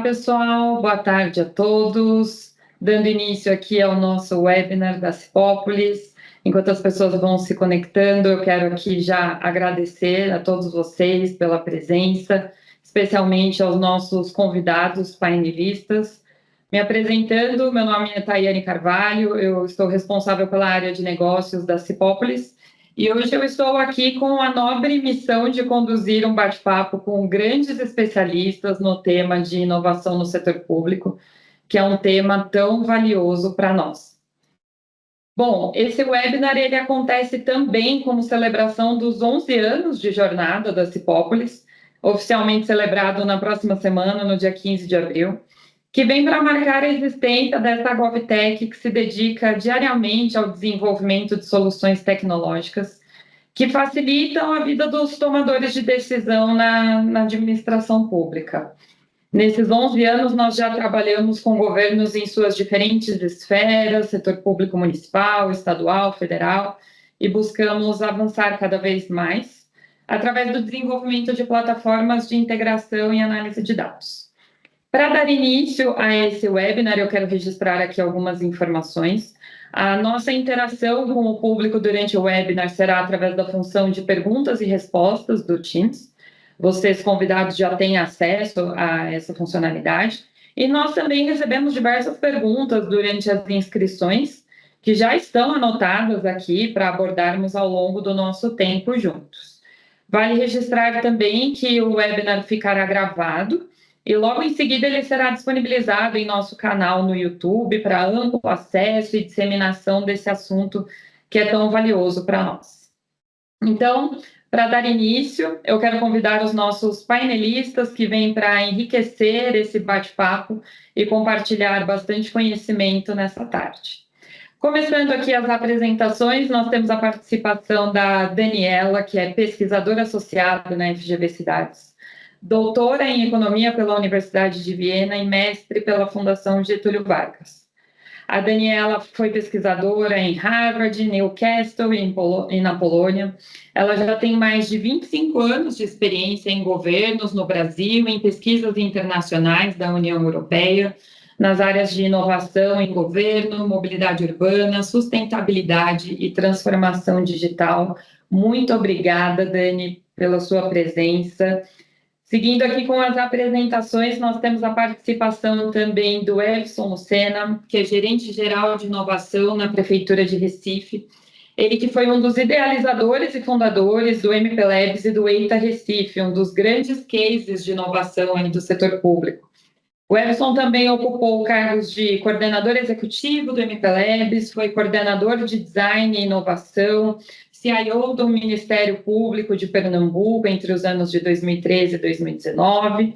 pessoal, boa tarde a todos. Dando início aqui ao nosso webinar da Cipópolis. Enquanto as pessoas vão se conectando, eu quero aqui já agradecer a todos vocês pela presença, especialmente aos nossos convidados painelistas. Me apresentando, meu nome é Tayane Carvalho, eu estou responsável pela área de negócios da Cipópolis. E hoje eu estou aqui com a nobre missão de conduzir um bate-papo com grandes especialistas no tema de inovação no setor público, que é um tema tão valioso para nós. Bom, esse webinar ele acontece também como celebração dos 11 anos de jornada da Cipópolis, oficialmente celebrado na próxima semana, no dia 15 de abril, que vem para marcar a existência dessa GovTech que se dedica diariamente ao desenvolvimento de soluções tecnológicas que facilitam a vida dos tomadores de decisão na administração pública. Nesses 11 anos, nós já trabalhamos com governos em suas diferentes esferas, setor público municipal, estadual, federal, e buscamos avançar cada vez mais através do desenvolvimento de plataformas de integração e análise de dados. Para dar início a esse webinar, eu quero registrar aqui algumas informações. A nossa interação com o público durante o webinar será através da função de perguntas e respostas do Teams. Vocês, convidados, já têm acesso a essa funcionalidade. E nós também recebemos diversas perguntas durante as inscrições, que já estão anotadas aqui para abordarmos ao longo do nosso tempo juntos. Vale registrar também que o webinar ficará gravado e logo em seguida ele será disponibilizado em nosso canal no YouTube para amplo acesso e disseminação desse assunto que é tão valioso para nós. Então, para dar início, eu quero convidar os nossos painelistas que vêm para enriquecer esse bate-papo e compartilhar bastante conhecimento nessa tarde. Começando aqui as apresentações, nós temos a participação da Daniela, que é pesquisadora associada na FGV Cidades, doutora em Economia pela Universidade de Viena e mestre pela Fundação Getúlio Vargas. A Daniela foi pesquisadora em Harvard, Newcastle e na Polônia. Ela já tem mais de 25 anos de experiência em governos no Brasil, em pesquisas internacionais da União Europeia, nas áreas de inovação em governo, mobilidade urbana, sustentabilidade e transformação digital. Muito obrigada, Dani, pela sua presença. Seguindo aqui com as apresentações, nós temos a participação também do Elson Lucena, que é gerente-geral de inovação na Prefeitura de Recife. Ele que foi um dos idealizadores e fundadores do MP Labs e do EITA Recife, um dos grandes cases de inovação aí do setor público. O Elson também ocupou cargos de coordenador executivo do MP Labs, foi coordenador de design e inovação, CIO do Ministério Público de Pernambuco entre os anos de 2013 e 2019,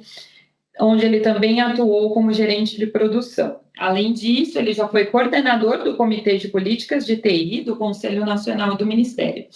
onde ele também atuou como gerente de produção. Além disso, ele já foi coordenador do Comitê de Políticas de TI do Conselho Nacional do Ministério.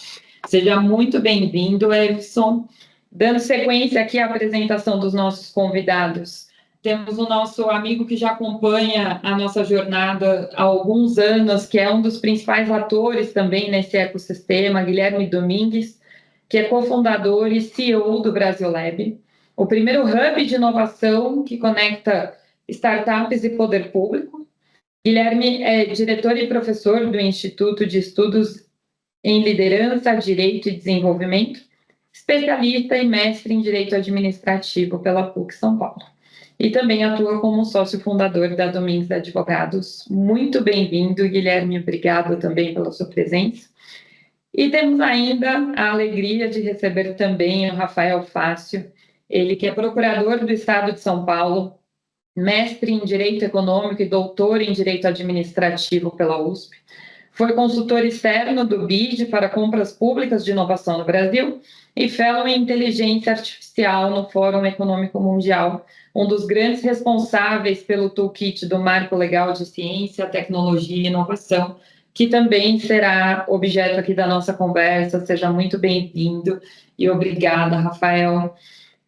Seja muito bem-vindo, Elson. Dando sequência aqui à apresentação dos nossos convidados, temos o nosso amigo que já acompanha a nossa jornada há alguns anos, que é um dos principais atores também nesse ecossistema, Guilherme Domingues, que é cofundador e CEO do Brasil Lab, o primeiro hub de inovação que conecta startups e poder público. Guilherme é diretor e professor do Instituto de Estudos em Liderança, Direito e Desenvolvimento, especialista e mestre em Direito Administrativo pela PUC São Paulo. E também atua como sócio fundador da Domingues Advogados. Muito bem-vindo, Guilherme, obrigado também pela sua presença. E temos ainda a alegria de receber também o Rafael Fácio, ele que é procurador do Estado de São Paulo, mestre em Direito Econômico e doutor em Direito Administrativo pela USP. Foi consultor externo do BID para compras públicas de inovação no Brasil e fellow em Inteligência Artificial no Fórum Econômico Mundial, um dos grandes responsáveis pelo toolkit do Marco Legal de Ciência, Tecnologia e Inovação, que também será objeto aqui da nossa conversa. Seja muito bem-vindo e obrigada, Rafael.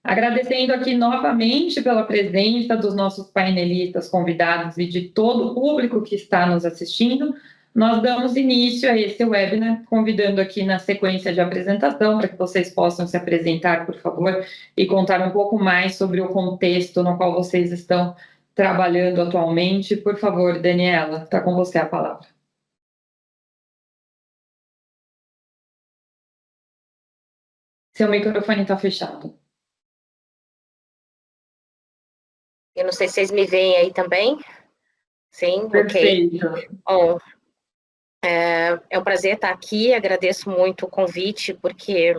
Agradecendo aqui novamente pela presença dos nossos painelistas convidados e de todo o público que está nos assistindo, nós damos início a esse webinar, convidando aqui na sequência de apresentação, para que vocês possam se apresentar, por favor, e contar um pouco mais sobre o contexto no qual vocês estão trabalhando atualmente. Por favor, Daniela, está com você a palavra. Seu microfone está fechado. Eu não sei se vocês me veem aí também. Sim, Perfeito. Ok. Bom, é um prazer estar aqui, agradeço muito o convite, porque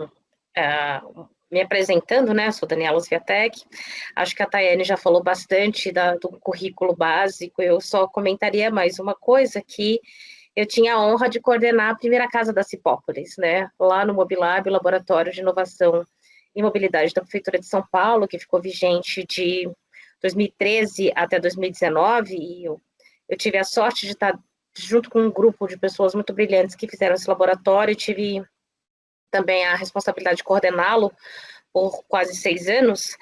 me apresentando, né, sou Daniela Sviatek, acho que a Tayane já falou bastante do currículo básico, eu só comentaria mais uma coisa, que eu tinha a honra de coordenar a primeira casa da Cipópolis, né, lá no Mobilab, o Laboratório de Inovação e Mobilidade da Prefeitura de São Paulo, que ficou vigente de 2013 até 2019, e eu tive a sorte de estar junto com um grupo de pessoas muito brilhantes que fizeram esse laboratório, e tive também a responsabilidade de coordená-lo por quase 6 anos,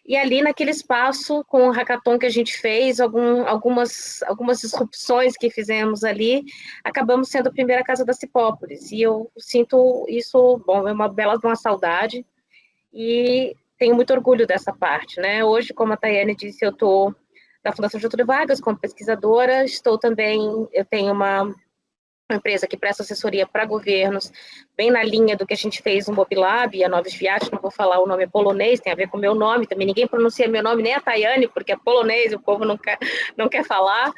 e ali naquele espaço, com o hackathon que a gente fez, algumas disrupções que fizemos ali, acabamos sendo a primeira casa da Cipópolis, e eu sinto isso, bom, é uma bela uma saudade, e tenho muito orgulho dessa parte, né? Hoje, como a Tayane disse, eu estou na Fundação Getúlio Vargas como pesquisadora, eu tenho uma empresa que presta assessoria para governos, bem na linha do que a gente fez no Mobilab, a Novos Viagens, não vou falar o nome polonês, tem a ver com o meu nome, também ninguém pronuncia meu nome, nem a Tayane, porque é polonês, o povo não quer falar,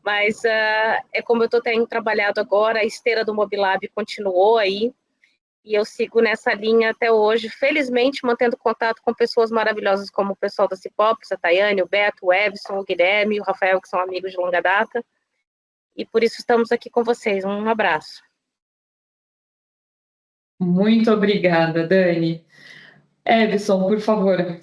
mas é como eu tenho trabalhado agora, a esteira do Mobilab continuou aí, e eu sigo nessa linha até hoje, felizmente mantendo contato com pessoas maravilhosas como o pessoal da Cipópolis, a Tayane, o Beto, o Evson, o Guilherme, o Rafael, que são amigos de longa data, e por isso estamos aqui com vocês. Um abraço. Muito obrigada, Dani. Evson, por favor.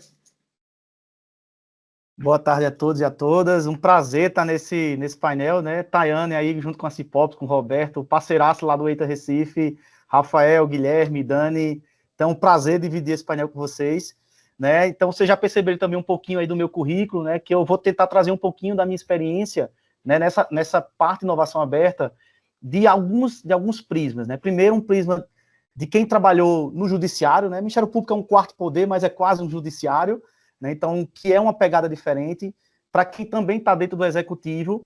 Boa tarde a todos e a todas. Um prazer estar nesse painel, né? Tayane aí junto com a Cipópolis, com o Roberto, parceiraço lá do Eita Recife, Rafael, Guilherme, Dani. Então, um prazer dividir esse painel com vocês, né? Então, vocês já perceberam também um pouquinho aí do meu currículo, né? Que eu vou tentar trazer um pouquinho da minha experiência, né? Nessa parte de inovação aberta, de alguns prismas, né? Primeiro, um prisma de quem trabalhou no judiciário, né? Ministério Público é um quarto poder, mas é quase um judiciário, né? Então, que é uma pegada diferente, para quem também está dentro do executivo,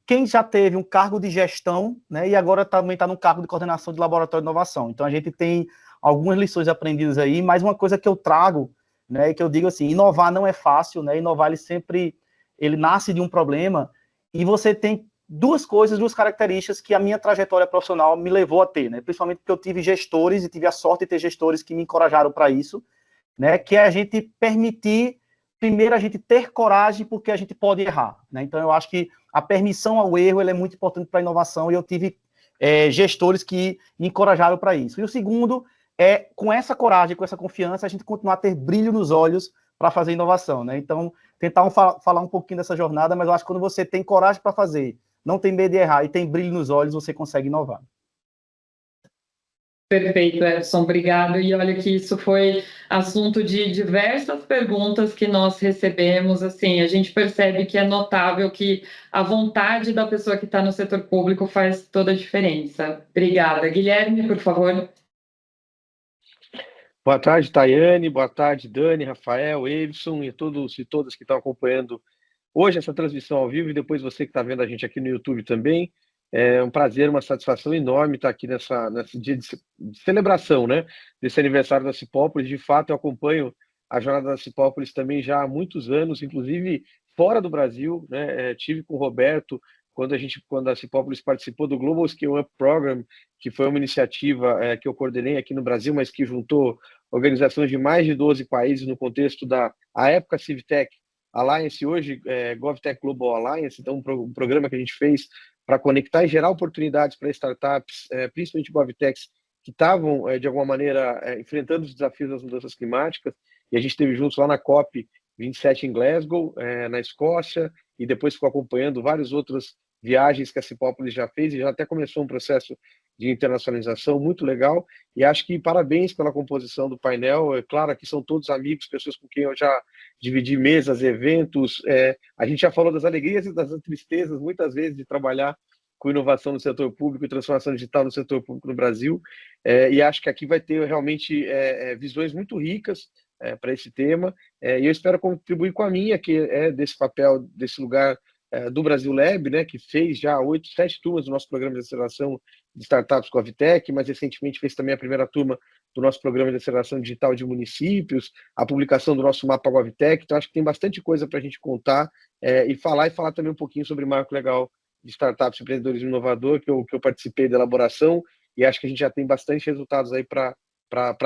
quem já teve um cargo de gestão, né, e agora também está no cargo de coordenação de laboratório de inovação. Então, a gente tem algumas lições aprendidas aí, mas uma coisa que eu trago, né, que eu digo assim, inovar não é fácil, né, inovar ele nasce de um problema, e você tem duas características que a minha trajetória profissional me levou a ter, né, principalmente porque eu tive gestores, e tive a sorte de ter gestores que me encorajaram para isso, né, que é a gente permitir, primeiro, a gente ter coragem, porque a gente pode errar, né? Então, eu acho que a permissão ao erro é muito importante para a inovação, e eu tive gestores que me encorajaram para isso. E o segundo é, com essa coragem, com essa confiança, a gente continuar a ter brilho nos olhos para fazer inovação, né? Então, tentar falar um pouquinho dessa jornada, mas eu acho que quando você tem coragem para fazer, não tem medo de errar e tem brilho nos olhos, você consegue inovar. Perfeito, Edson, obrigado. E olha que isso foi assunto de diversas perguntas que nós recebemos. Assim, a gente percebe que é notável que a vontade da pessoa que está no setor público faz toda a diferença. Obrigada. Guilherme, por favor. Boa tarde, Tayane. Boa tarde, Dani, Rafael, Evson e todos e todas que estão acompanhando hoje essa transmissão ao vivo, e depois você que está vendo a gente aqui no YouTube também. É um prazer, uma satisfação enorme estar aqui nesse dia de celebração, né, desse aniversário da Cipópolis. De fato, eu acompanho a jornada da Cipópolis também já há muitos anos, inclusive fora do Brasil, né? Tive com o Roberto quando a Cipópolis participou do Global Scale Up Program, que foi uma iniciativa que eu coordenei aqui no Brasil, mas que juntou organizações de mais de 12 países no contexto a época Civitec Alliance, hoje GovTech Global Alliance. Então, um programa que a gente fez para conectar e gerar oportunidades para startups, principalmente GovTechs, que estavam, de alguma maneira, enfrentando os desafios das mudanças climáticas, e a gente esteve juntos lá na COP 27 em Glasgow, na Escócia, e depois ficou acompanhando várias outras viagens que a Cipópolis já fez, e já até começou um processo de internacionalização muito legal, e acho que parabéns pela composição do painel. É claro que são todos amigos, pessoas com quem eu já dividi mesas, eventos, a gente já falou das alegrias e das tristezas muitas vezes de trabalhar com inovação no setor público e transformação digital no setor público no Brasil, e acho que aqui vai ter realmente visões muito ricas para esse tema, e eu espero contribuir com a minha, que é desse papel, desse lugar do Brasil Lab, né, que fez já 8, 7 turmas do nosso programa de aceleração de startups com a Vitec, mas recentemente fez também a primeira turma do nosso programa de aceleração digital de municípios, a publicação do nosso mapa GovTech. Então acho que tem bastante coisa para a gente contar e falar também um pouquinho sobre o marco legal de startups e empreendedorismo inovador, que eu participei da elaboração, e acho que a gente já tem bastante resultados aí para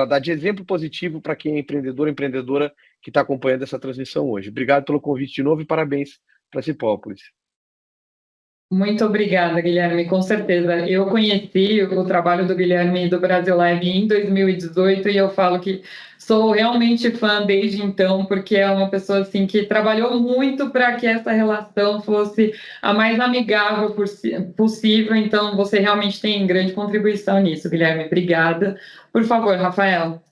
dar de exemplo positivo para quem é empreendedor, empreendedora que está acompanhando essa transmissão hoje. Obrigado pelo convite de novo e parabéns para a Cipópolis. Muito obrigada, Guilherme, com certeza. Eu conheci o trabalho do Guilherme do Brasil Lab em 2018 e eu falo que sou realmente fã desde então, porque é uma pessoa assim que trabalhou muito para que essa relação fosse a mais amigável possível. Então, você realmente tem grande contribuição nisso, Guilherme. Obrigada. Por favor, Rafael.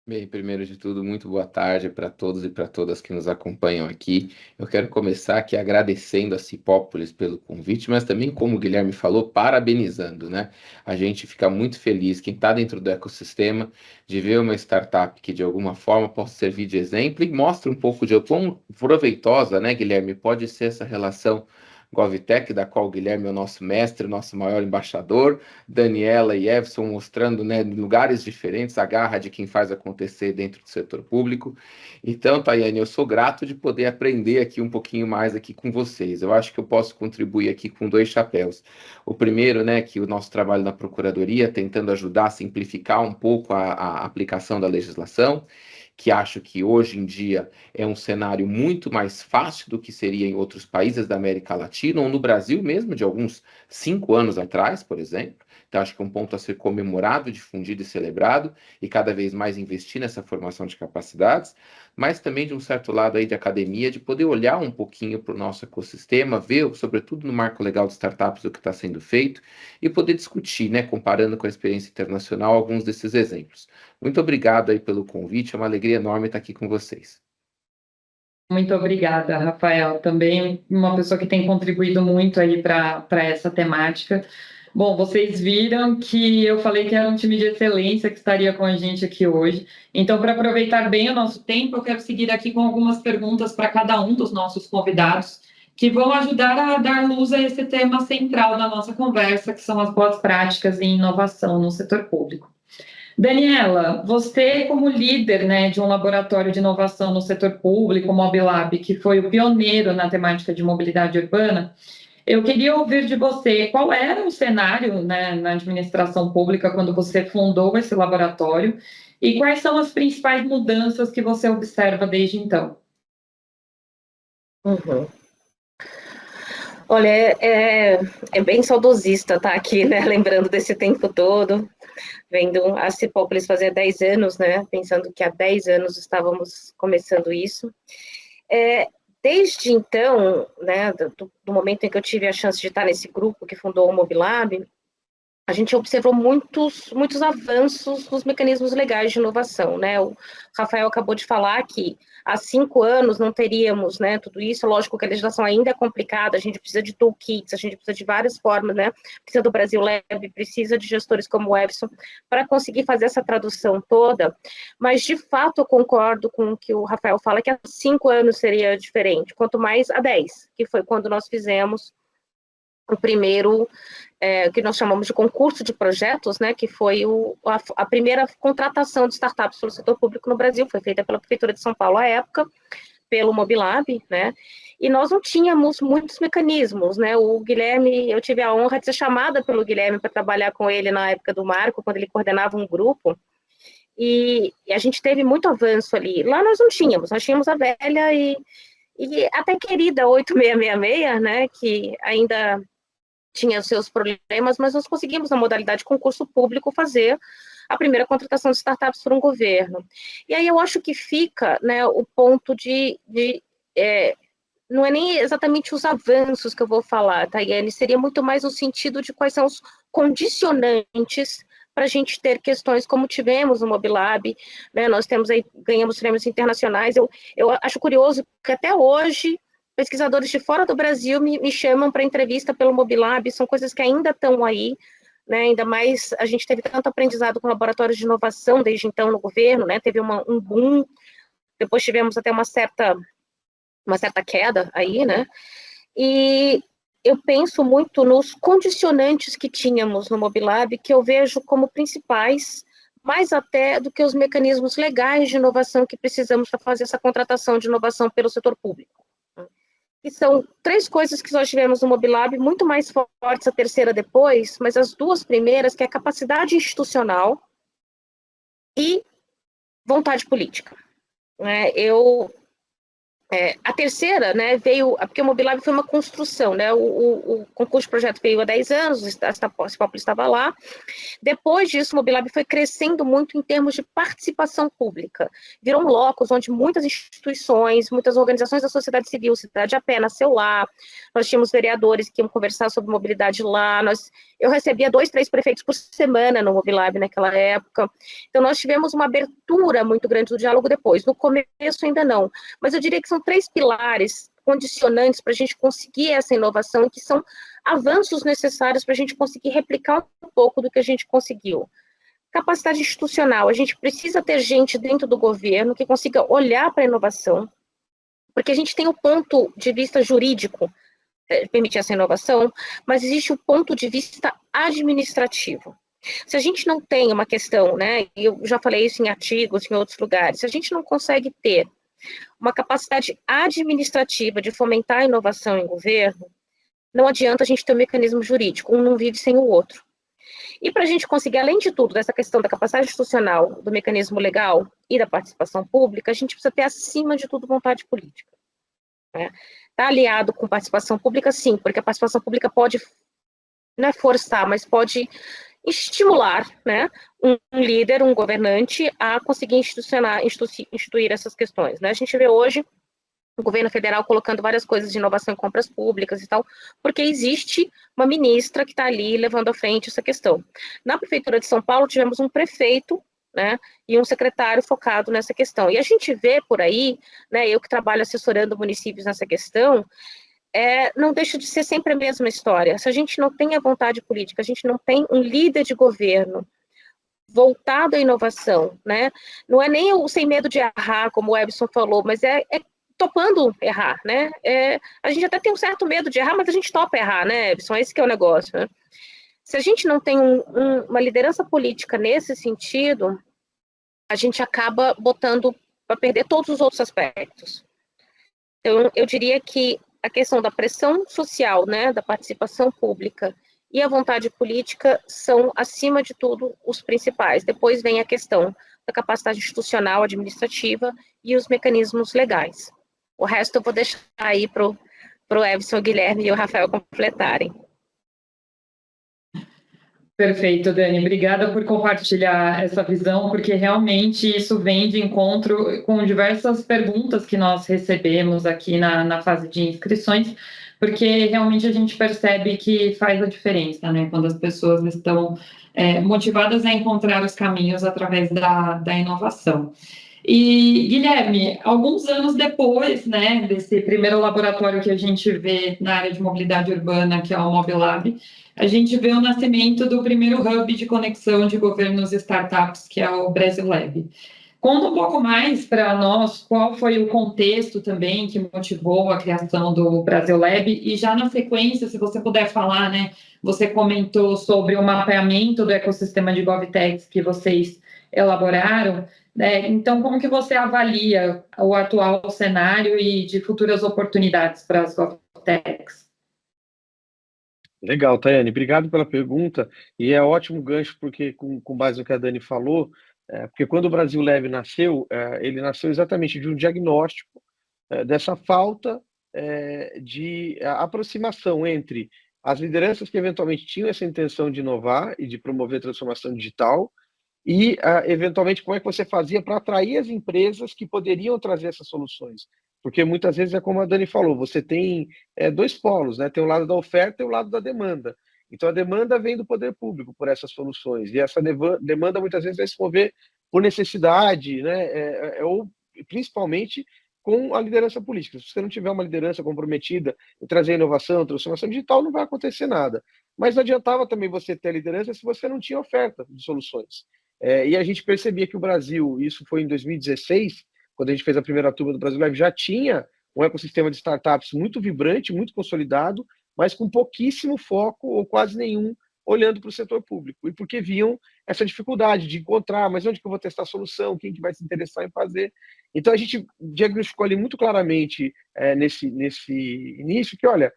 Bem, primeiro de tudo, muito boa tarde para todos e para todas que nos acompanham aqui. Eu quero começar aqui agradecendo a Cipópolis pelo convite, mas também, como o Guilherme falou, parabenizando, né? A gente fica muito feliz, quem está dentro do ecossistema, de ver uma startup que de alguma forma possa servir de exemplo e mostra um pouco de quão proveitosa, né, Guilherme, pode ser essa relação GovTech, da qual o Guilherme é o nosso mestre, o nosso maior embaixador, Daniela e Everson mostrando, né, em lugares diferentes a garra de quem faz acontecer dentro do setor público. Então, Tayane, eu sou grato de poder aprender aqui um pouquinho mais aqui com vocês. Eu acho que eu posso contribuir aqui com 2 chapéus. O primeiro, né, que o nosso trabalho na Procuradoria, tentando ajudar a simplificar um pouco a aplicação da legislação, que acho que hoje em dia é um cenário muito mais fácil do que seria em outros países da América Latina, ou no Brasil mesmo, de alguns 5 anos atrás, por exemplo. Então, acho que é um ponto a ser comemorado, difundido e celebrado, e cada vez mais investir nessa formação de capacidades, mas também de um certo lado aí de academia, de poder olhar um pouquinho para o nosso ecossistema, ver, sobretudo no marco legal de startups, o que está sendo feito, e poder discutir, né, comparando com a experiência internacional, alguns desses exemplos. Muito obrigado aí pelo convite, é uma alegria enorme estar aqui com vocês. Muito obrigada, Rafael. Também uma pessoa que tem contribuído muito aí para essa temática. Bom, vocês viram que eu falei que era um time de excelência que estaria com a gente aqui hoje. Então, para aproveitar bem o nosso tempo, eu quero seguir aqui com algumas perguntas para cada um dos nossos convidados, que vão ajudar a dar luz a esse tema central da nossa conversa, que são as boas práticas em inovação no setor público. Daniela, você como líder, né, de um laboratório de inovação no setor público, o Mobilab, que foi o pioneiro na temática de mobilidade urbana, eu queria ouvir de você qual era o cenário, né, na administração pública quando você fundou esse laboratório e quais são as principais mudanças que você observa desde então. Uhum. Olha, é bem saudosista estar aqui, né, lembrando desse tempo todo, vendo a Cipópolis fazer 10 anos, né, pensando que há 10 anos estávamos começando isso. Desde então, né, do momento em que eu tive a chance de estar nesse grupo que fundou o Mobilab, a gente observou muitos avanços nos mecanismos legais de inovação, né? O Rafael acabou de falar que há 5 anos não teríamos, né, tudo isso. Lógico que a legislação ainda é complicada, a gente precisa de toolkits, a gente precisa de várias formas, né? Precisa do Brasil Lab, precisa de gestores como o Everson para conseguir fazer essa tradução toda. Mas, de fato, eu concordo com o que o Rafael fala, que há 5 anos seria diferente, quanto mais há 10, que foi quando nós fizemos o primeiro, que nós chamamos de concurso de projetos, né, que foi a primeira contratação de startups pelo setor público no Brasil, foi feita pela Prefeitura de São Paulo à época, pelo Mobilab, né, e nós não tínhamos muitos mecanismos, né, o Guilherme, eu tive a honra de ser chamada pelo Guilherme para trabalhar com ele na época do Marco, quando ele coordenava um grupo, e a gente teve muito avanço ali. Lá nós tínhamos a velha e até querida 8666, né, que ainda tinha os seus problemas, mas nós conseguimos, na modalidade concurso público, fazer a primeira contratação de startups por um governo. E aí eu acho que fica, né, o ponto não é nem exatamente os avanços que eu vou falar, Tayane, seria muito mais no sentido de quais são os condicionantes para a gente ter questões como tivemos no Mobilab, né, nós temos aí, ganhamos prêmios internacionais. Eu acho curioso que até hoje o pesquisadores de fora do Brasil me chamam para entrevista pelo Mobilab, são coisas que ainda estão aí, né, ainda mais a gente teve tanto aprendizado com laboratórios de inovação desde então no governo, né, teve um boom, depois tivemos até uma certa queda aí, né, e eu penso muito nos condicionantes que tínhamos no Mobilab, que eu vejo como principais, mais até do que os mecanismos legais de inovação que precisamos para fazer essa contratação de inovação pelo setor público. E são 3 coisas que nós tivemos no Mobilab, muito mais fortes, a terceira depois, mas as 2 primeiras, que é a capacidade institucional e vontade política. A terceira, né, veio, porque o Mobilab foi uma construção, né, o concurso de projeto veio há 10 anos, a Cipópolis estava lá. Depois disso, o Mobilab foi crescendo muito em termos de participação pública. Virou um locus onde muitas instituições, muitas organizações da sociedade civil, Cidade a Pé, nasceu lá. Nós tínhamos vereadores que iam conversar sobre mobilidade lá. Eu recebia 2, 3 prefeitos por semana no Mobilab naquela época. Então, nós tivemos uma abertura muito grande do diálogo depois. No começo, ainda não. Mas eu diria que são 3 pilares condicionantes para a gente conseguir essa inovação, que são avanços necessários para a gente conseguir replicar um pouco do que a gente conseguiu. Capacidade institucional, a gente precisa ter gente dentro do governo que consiga olhar para a inovação, porque a gente tem o ponto de vista jurídico, permitir essa inovação, mas existe o ponto de vista administrativo. Se a gente não tem uma questão, né, e eu já falei isso em artigos, em outros lugares, se a gente não consegue ter uma capacidade administrativa de fomentar a inovação em governo, não adianta a gente ter um mecanismo jurídico, um não vive sem o outro. E para a gente conseguir, além de tudo, dessa questão da capacidade institucional, do mecanismo legal e da participação pública, a gente precisa ter, acima de tudo, vontade política. Está aliado com participação pública, sim, porque a participação pública pode, não é forçar, mas pode estimular, né, um líder, um governante a conseguir instituir essas questões, né? A gente vê hoje o governo federal colocando várias coisas de inovação em compras públicas e tal, porque existe uma ministra que está ali levando à frente essa questão. Na Prefeitura de São Paulo, tivemos um prefeito, né, e um secretário focado nessa questão. E a gente vê por aí, né, eu que trabalho assessorando municípios nessa questão, não deixa de ser sempre a mesma história. Se a gente não tem a vontade política, a gente não tem um líder de governo voltado à inovação, né? Não é nem o sem medo de errar, como o Ebson falou, mas é topando errar, né? A gente até tem um certo medo de errar, mas a gente topa errar, né, Ebson? Esse que é o negócio, né? Se a gente não tem uma liderança política nesse sentido, a gente acaba botando para perder todos os outros aspectos. Então, eu diria que a questão da pressão social, né, da participação pública e a vontade política são, acima de tudo, os principais. Depois vem a questão da capacidade institucional, administrativa e os mecanismos legais. O resto eu vou deixar aí para o Ebson, o Guilherme e o Rafael completarem. Perfeito, Dani. Obrigada por compartilhar essa visão, porque realmente isso vem de encontro com diversas perguntas que nós recebemos aqui na fase de inscrições, porque realmente a gente percebe que faz a diferença, né? Quando as pessoas estão motivadas a encontrar os caminhos através da inovação. E, Guilherme, alguns anos depois, né, desse primeiro laboratório que a gente vê na área de mobilidade urbana, que é o Mobilab, a gente vê o nascimento do primeiro hub de conexão de governos e startups, que é o Brasil Lab. Conta um pouco mais para nós qual foi o contexto também que motivou a criação do Brasil Lab, e já na sequência, se você puder falar, né, você comentou sobre o mapeamento do ecossistema de GovTechs que vocês elaboraram, né? Então, como que você avalia o atual cenário e de futuras oportunidades para as GovTechs? Legal, Tayane, obrigado pela pergunta, e é ótimo gancho, porque com base no que a Dani falou, porque quando o Brasil Lab nasceu, ele nasceu exatamente de um diagnóstico dessa falta de aproximação entre as lideranças que eventualmente tinham essa intenção de inovar e de promover transformação digital, e, eventualmente, como é que você fazia para atrair as empresas que poderiam trazer essas soluções? Porque muitas vezes é como a Dani falou, você tem 2 polos, né? Tem o lado da oferta e o lado da demanda. Então, a demanda vem do poder público por essas soluções, e essa demanda muitas vezes vai se mover por necessidade, né? Ou, principalmente, com a liderança política. Se você não tiver uma liderança comprometida em trazer inovação, transformação digital, não vai acontecer nada. Mas não adiantava também você ter a liderança se você não tinha oferta de soluções. E a gente percebia que o Brasil, isso foi em 2016, quando a gente fez a primeira turma do Brasil Live, já tinha um ecossistema de startups muito vibrante, muito consolidado, mas com pouquíssimo foco ou quase nenhum olhando para o setor público. E porque viam essa dificuldade de encontrar, mas onde que eu vou testar a solução, quem que vai se interessar em fazer. Então a gente diagnosticou ali muito claramente nesse início que, olha,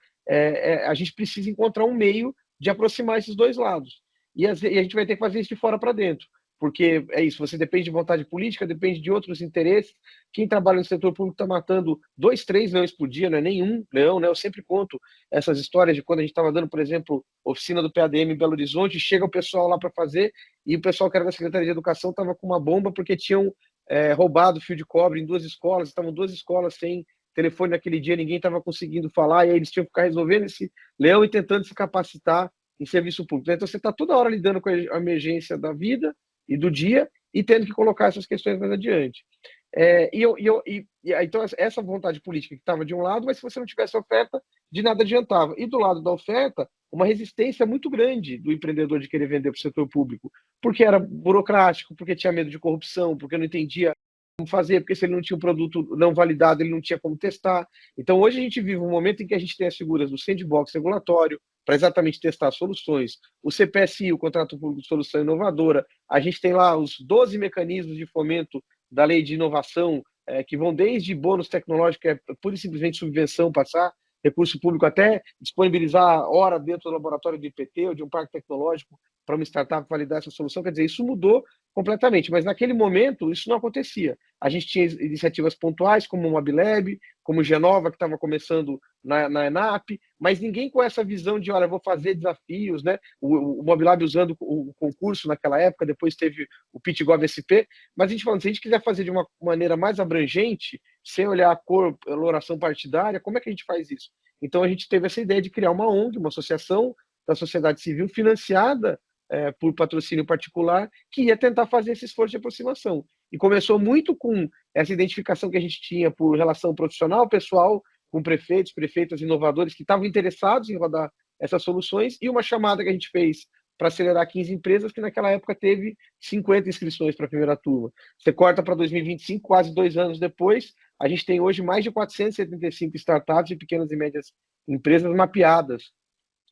a gente precisa encontrar um meio de aproximar esses dois lados. E a gente vai ter que fazer isso de fora para dentro. Porque é isso, você depende de vontade política, depende de outros interesses. Quem trabalha no setor público está matando 2, 3 leões por dia, não é nenhum leão, né? Eu sempre conto essas histórias de quando a gente estava dando, por exemplo, oficina do PADM em Belo Horizonte, chega o pessoal lá para fazer, e o pessoal que era da Secretaria de Educação estava com uma bomba porque tinham roubado fio de cobre em 2 escolas, estavam 2 escolas sem telefone naquele dia, ninguém estava conseguindo falar, e aí eles tinham que ficar resolvendo esse leão e tentando se capacitar em serviço público. Então você está toda hora lidando com a emergência da vida e do dia, e tendo que colocar essas questões mais adiante. Então, essa vontade política que estava de um lado, mas se você não tivesse oferta, de nada adiantava. E do lado da oferta, uma resistência muito grande do empreendedor de querer vender para o setor público, porque era burocrático, porque tinha medo de corrupção, porque não entendia como fazer, porque se ele não tinha um produto não validado, ele não tinha como testar. Então, hoje a gente vive um momento em que a gente tem as figuras do sandbox regulatório, para exatamente testar soluções, o CPSI, o Contrato Público de Solução Inovadora, a gente tem lá os 12 mecanismos de fomento da Lei de Inovação, que vão desde bônus tecnológico, que é pura e simplesmente subvenção, passar recurso público, até disponibilizar hora dentro do laboratório de IPT ou de um parque tecnológico para uma startup validar essa solução. Quer dizer, isso mudou completamente, mas naquele momento isso não acontecia. A gente tinha iniciativas pontuais, como o MobLab, como o Genova, que estava começando na ENAP, mas ninguém com essa visão de, olha, vou fazer desafios, né? O MobLab usando o concurso naquela época, depois teve o PitGov SP, mas a gente falando, se a gente quiser fazer de uma maneira mais abrangente, sem olhar a cor, a coloração partidária, como é que a gente faz isso? Então a gente teve essa ideia de criar uma ONG, uma associação da sociedade civil financiada por patrocínio particular, que ia tentar fazer esse esforço de aproximação. E começou muito com essa identificação que a gente tinha por relação profissional, pessoal, com prefeitos, prefeitas inovadores que estavam interessados em rodar essas soluções, e uma chamada que a gente fez para acelerar 15 empresas, que naquela época teve 50 inscrições para a primeira turma. Você corta para 2025, quase 2 anos depois, a gente tem hoje mais de 475 startups e pequenas e médias empresas mapeadas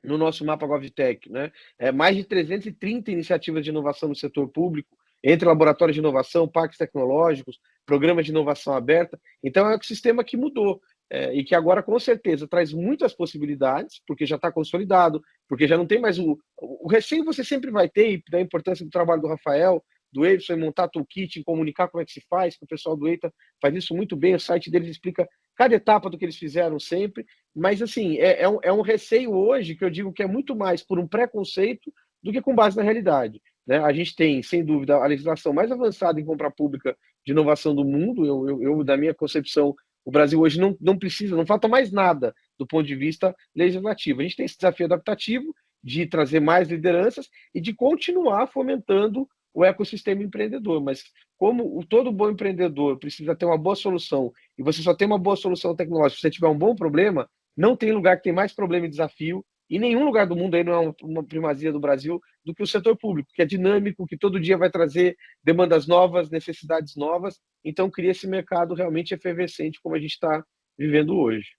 no nosso mapa GovTech, né? Mais de 330 iniciativas de inovação no setor público, entre laboratórios de inovação, parques tecnológicos, programas de inovação aberta. Então, é um ecossistema que mudou e que agora, com certeza, traz muitas possibilidades, porque já está consolidado, porque já não tem mais o receio você sempre vai ter, e da importância do trabalho do Rafael, do Edson, em montar toolkit, em comunicar como é que se faz, que o pessoal do EITA faz isso muito bem, o site deles explica cada etapa do que eles fizeram sempre, mas assim, é um receio hoje que eu digo que é muito mais por um preconceito do que com base na realidade. Né? A gente tem, sem dúvida, a legislação mais avançada em compra pública de inovação do mundo. Eu da minha concepção, o Brasil hoje não precisa, não falta mais nada do ponto de vista legislativo. A gente tem esse desafio adaptativo de trazer mais lideranças e de continuar fomentando o ecossistema empreendedor, mas como todo bom empreendedor precisa ter uma boa solução, e você só tem uma boa solução tecnológica se você tiver um bom problema, não tem lugar que tem mais problema e desafio, e nenhum lugar do mundo aí não é uma primazia do Brasil, do que o setor público, que é dinâmico, que todo dia vai trazer demandas novas, necessidades novas, então cria esse mercado realmente efervescente como a gente está vivendo hoje.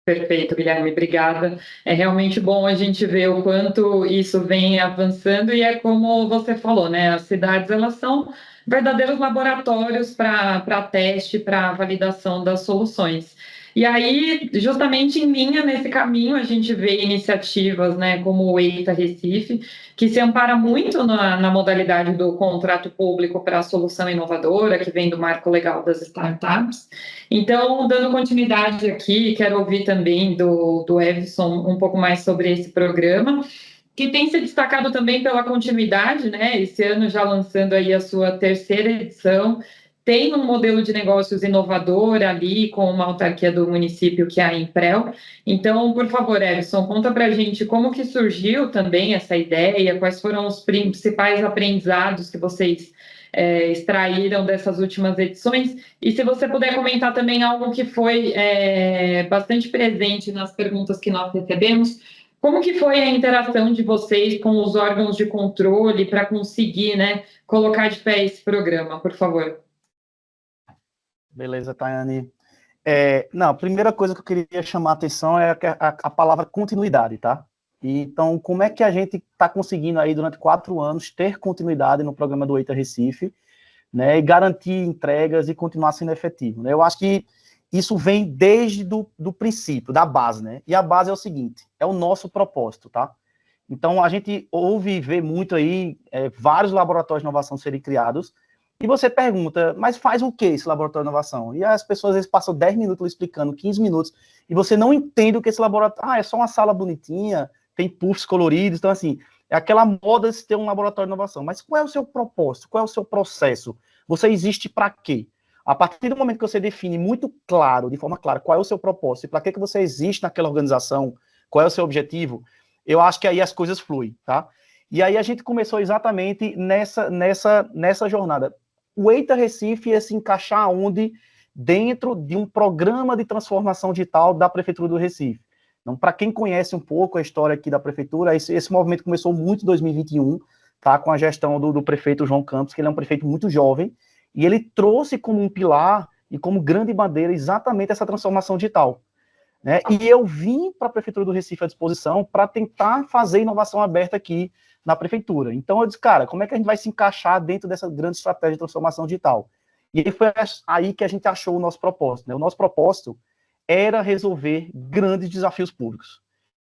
Perfeito, Guilherme, obrigada. É realmente bom a gente ver o quanto isso vem avançando e é como você falou, né? As cidades, elas são verdadeiros laboratórios para teste, para validação das soluções. E aí, justamente em linha nesse caminho, a gente vê iniciativas, né, como o EITA Recife, que se ampara muito na modalidade do contrato público para a solução inovadora, que vem do marco legal das startups. Então, dando continuidade aqui, quero ouvir também do Everson um pouco mais sobre esse programa, que tem se destacado também pela continuidade, né? Esse ano já lançando aí a sua 3ª edição, tem um modelo de negócios inovador ali, com uma autarquia do município, que é a Imprel. Então, por favor, Everson, conta para a gente como que surgiu também essa ideia, quais foram os principais aprendizados que vocês extraíram dessas últimas edições, e se você puder comentar também algo que foi bastante presente nas perguntas que nós recebemos, como que foi a interação de vocês com os órgãos de controle para conseguir, né, colocar de pé esse programa, por favor? Beleza, Tayane. Não, a primeira coisa que eu queria chamar a atenção é a palavra continuidade, tá? Então, como é que a gente está conseguindo aí, durante 4 anos, ter continuidade no programa do EITA Recife, né, e garantir entregas e continuar sendo efetivo, né? Eu acho que isso vem desde do princípio, da base, né? E a base é o seguinte, é o nosso propósito, tá? Então, a gente ouve e vê muito aí vários laboratórios de inovação serem criados, e você pergunta, mas faz o que esse laboratório de inovação? E as pessoas, às vezes, passam 10 minutos explicando, 15 minutos, e você não entende o que esse laboratório... é só uma sala bonitinha, tem puffs coloridos, então, assim, é aquela moda de ter um laboratório de inovação. Mas qual é o seu propósito? Qual é o seu processo? Você existe para quê? A partir do momento que você define muito claro, de forma clara, qual é o seu propósito e para que você existe naquela organização, qual é o seu objetivo, eu acho que aí as coisas fluem, tá? E aí a gente começou exatamente nessa jornada. O EITA Recife ia se encaixar onde? Dentro de um programa de transformação digital da Prefeitura do Recife. Então, para quem conhece um pouco a história aqui da Prefeitura, esse movimento começou muito em 2021, tá, com a gestão do prefeito João Campos, que ele é um prefeito muito jovem, e ele trouxe como um pilar e como grande bandeira exatamente essa transformação digital, né? E eu vim para a Prefeitura do Recife à disposição para tentar fazer inovação aberta aqui na Prefeitura. Então eu disse, cara, como é que a gente vai se encaixar dentro dessa grande estratégia de transformação digital? E foi aí que a gente achou o nosso propósito, né? O nosso propósito era resolver grandes desafios públicos.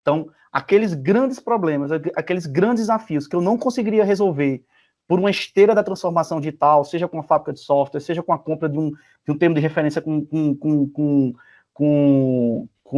Então, aqueles grandes problemas, aqueles grandes desafios que eu não conseguiria resolver por uma esteira da transformação digital, seja com a fábrica de software, seja com a compra de um termo de referência com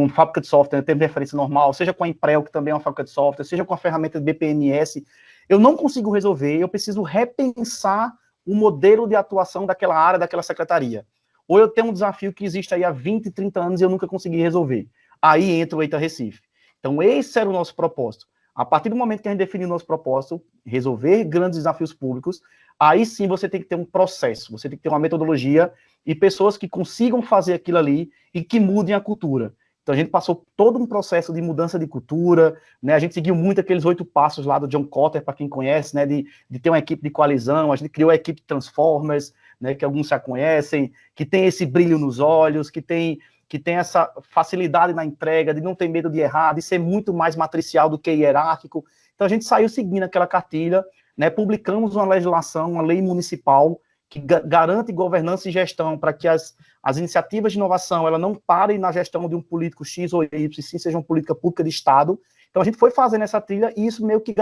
fábrica de software, termo de referência normal, seja com a Imprel, que também é uma fábrica de software, seja com a ferramenta de BPMS, eu não consigo resolver, eu preciso repensar o modelo de atuação daquela área, daquela secretaria. Ou eu tenho um desafio que existe aí há 20, 30 anos e eu nunca consegui resolver. Aí entra o EITA Recife. Então, esse era o nosso propósito. A partir do momento que a gente definiu o nosso propósito, resolver grandes desafios públicos, aí sim você tem que ter um processo, você tem que ter uma metodologia e pessoas que consigam fazer aquilo ali e que mudem a cultura. Então, a gente passou todo um processo de mudança de cultura, né? A gente seguiu muito aqueles 8 passos lá do John Kotter, para quem conhece, né? De ter uma equipe de coalizão, a gente criou a equipe Transformers, né? Que alguns já conhecem, que tem esse brilho nos olhos, que tem essa facilidade na entrega, de não ter medo de errar, de ser muito mais matricial do que hierárquico. Então, a gente saiu seguindo aquela cartilha, né? Publicamos uma legislação, uma lei municipal, que garante governança e gestão para que as iniciativas de inovação ela não parem na gestão de um político X ou Y, sim seja uma política pública de Estado. Então, a gente foi fazendo essa trilha e isso meio que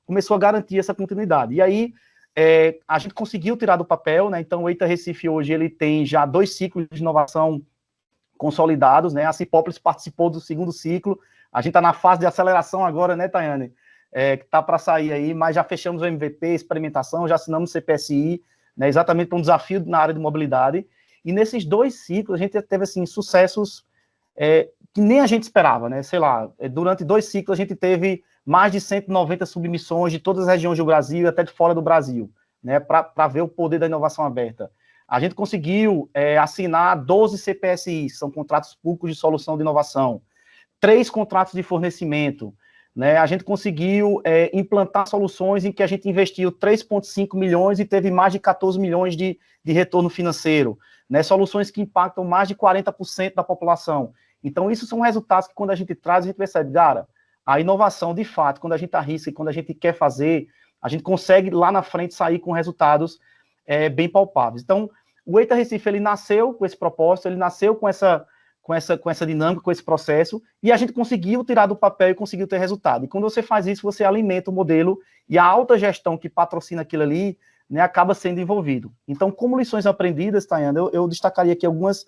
começou a garantir essa continuidade. E aí, a gente conseguiu tirar do papel, né? Então, o EITA Recife hoje ele tem já 2 ciclos de inovação consolidados, né? A Cipópolis participou do 2º ciclo, a gente está na fase de aceleração agora, né, Tayane? Que está para sair aí, mas já fechamos o MVP, experimentação, já assinamos o CPSI, né, exatamente para um desafio na área de mobilidade, e nesses 2 ciclos a gente teve, assim, sucessos que nem a gente esperava, né, sei lá, durante 2 ciclos a gente teve mais de 190 submissões de todas as regiões do Brasil e até de fora do Brasil, né, para ver o poder da inovação aberta. A gente conseguiu assinar 12 CPSIs, são contratos públicos de solução de inovação, 3 contratos de fornecimento, né? A gente conseguiu implantar soluções em que a gente investiu 3,5 milhões e teve mais de 14 milhões de retorno financeiro, né? Soluções que impactam mais de 40% da população. Então, isso são resultados que, quando a gente traz, a gente percebe, cara, a inovação, de fato, quando a gente arrisca e quando a gente quer fazer, a gente consegue, lá na frente, sair com resultados bem palpáveis. Então, o EITA Recife, ele nasceu com esse propósito, ele nasceu com essa dinâmica, com esse processo, e a gente conseguiu tirar do papel e conseguiu ter resultado. E quando você faz isso, você alimenta o modelo, e a alta gestão que patrocina aquilo ali, né, acaba sendo envolvido. Então, como lições aprendidas, Tayane, eu destacaria aqui algumas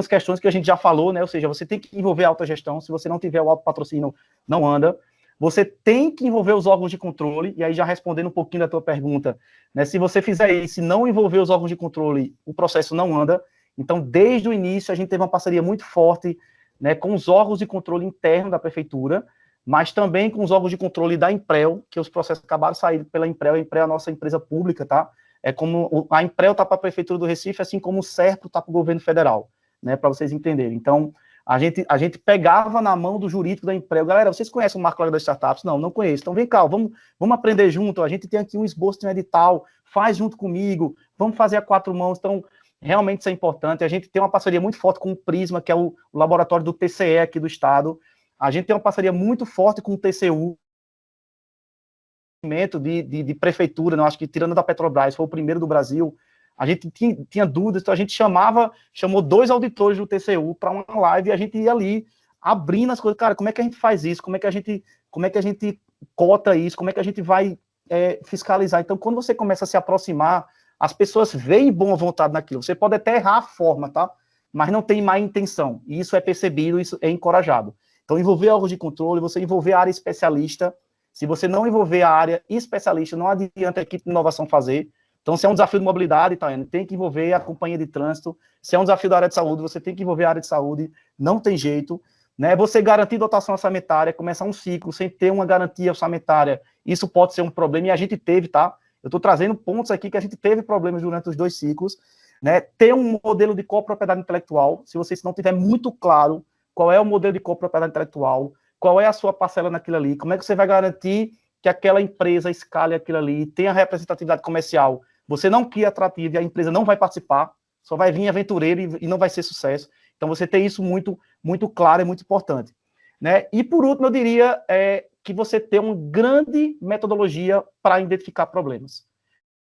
questões que a gente já falou, né, ou seja, você tem que envolver a alta gestão, se você não tiver o alto patrocínio, não anda. você tem que envolver os órgãos de controle, e aí já respondendo um pouquinho da tua pergunta, né, se você fizer isso e não envolver os órgãos de controle, o processo não anda. Então, desde o início, a gente teve uma parceria muito forte, né, com os órgãos de controle interno da prefeitura, mas também com os órgãos de controle da Imprel, que os processos acabaram de sair pela Imprel. A Imprel é a nossa empresa pública, tá? É como a Imprel está para a Prefeitura do Recife, assim como o SERPRO está para o governo federal, né, para vocês entenderem. Então, a gente pegava na mão do jurídico da Imprel. Galera, vocês conhecem o Marco Legal das Startups? Não, não conheço. Então, vem cá, vamos aprender junto. A gente tem aqui um esboço de um edital, faz junto comigo, vamos fazer a 4 mãos. Então, realmente isso é importante. A gente tem uma parceria muito forte com o Prisma, que é o laboratório do TCE aqui do estado. A gente tem uma parceria muito forte com o TCU, de prefeitura, não, acho que tirando da Petrobras, foi o primeiro do Brasil. A gente tinha dúvidas, então a gente chamou 2 auditores do TCU para uma live, e a gente ia ali abrindo as coisas. Cara, como é que a gente faz isso? Como é que a gente cota isso? Como é que a gente vai fiscalizar? Então, quando você começa a se aproximar, as pessoas veem boa vontade naquilo. Você pode até errar a forma, tá? Mas não tem má intenção. E isso é percebido, isso é encorajado. Então, envolver órgãos de controle, você envolver a área especialista. Se você não envolver a área especialista, não adianta a equipe de inovação fazer. Então, se é um desafio de mobilidade, Tayane, tem que envolver a companhia de trânsito. Se é um desafio da área de saúde, você tem que envolver a área de saúde. Não tem jeito, né? Você garantir dotação orçamentária, começar um ciclo sem ter uma garantia orçamentária, isso pode ser um problema, e a gente teve, tá? Eu estou trazendo pontos aqui que a gente teve problemas durante os 2 ciclos, né? Ter um modelo de copropriedade intelectual, se você não tiver muito claro qual é o modelo de copropriedade intelectual, qual é a sua parcela naquilo ali, como é que você vai garantir que aquela empresa escale aquilo ali, tenha representatividade comercial. Você não cria atrativo e a empresa não vai participar, só vai vir aventureiro e não vai ser sucesso. Então, você tem isso muito, muito claro, é muito importante, né? E, por último, eu diria que você tem uma grande metodologia para identificar problemas.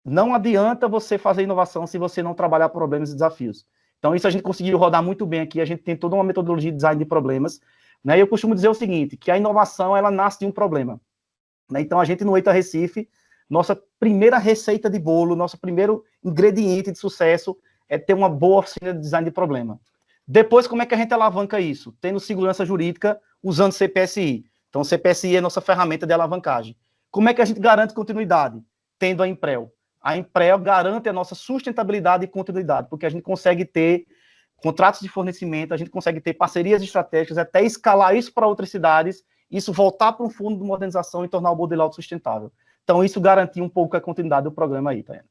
Não adianta você fazer inovação se você não trabalhar problemas e desafios. Então, isso a gente conseguiu rodar muito bem aqui, a gente tem toda uma metodologia de design de problemas, né? E eu costumo dizer o seguinte, que a inovação, ela nasce de um problema, né? Então, a gente no EITA Recife, nossa primeira receita de bolo, nosso primeiro ingrediente de sucesso é ter uma boa oficina de design de problema. Depois, como é que a gente alavanca isso? Tendo segurança jurídica, usando CPSI. Então, o CPSI é nossa ferramenta de alavancagem. Como é que a gente garante continuidade? Tendo a Imprel. A Imprel garante a nossa sustentabilidade e continuidade, porque a gente consegue ter contratos de fornecimento, a gente consegue ter parcerias estratégicas, até escalar isso para outras cidades, isso voltar para um fundo de modernização e tornar o modelo autossustentável. Então, isso garantia um pouco a continuidade do programa aí, Tayane.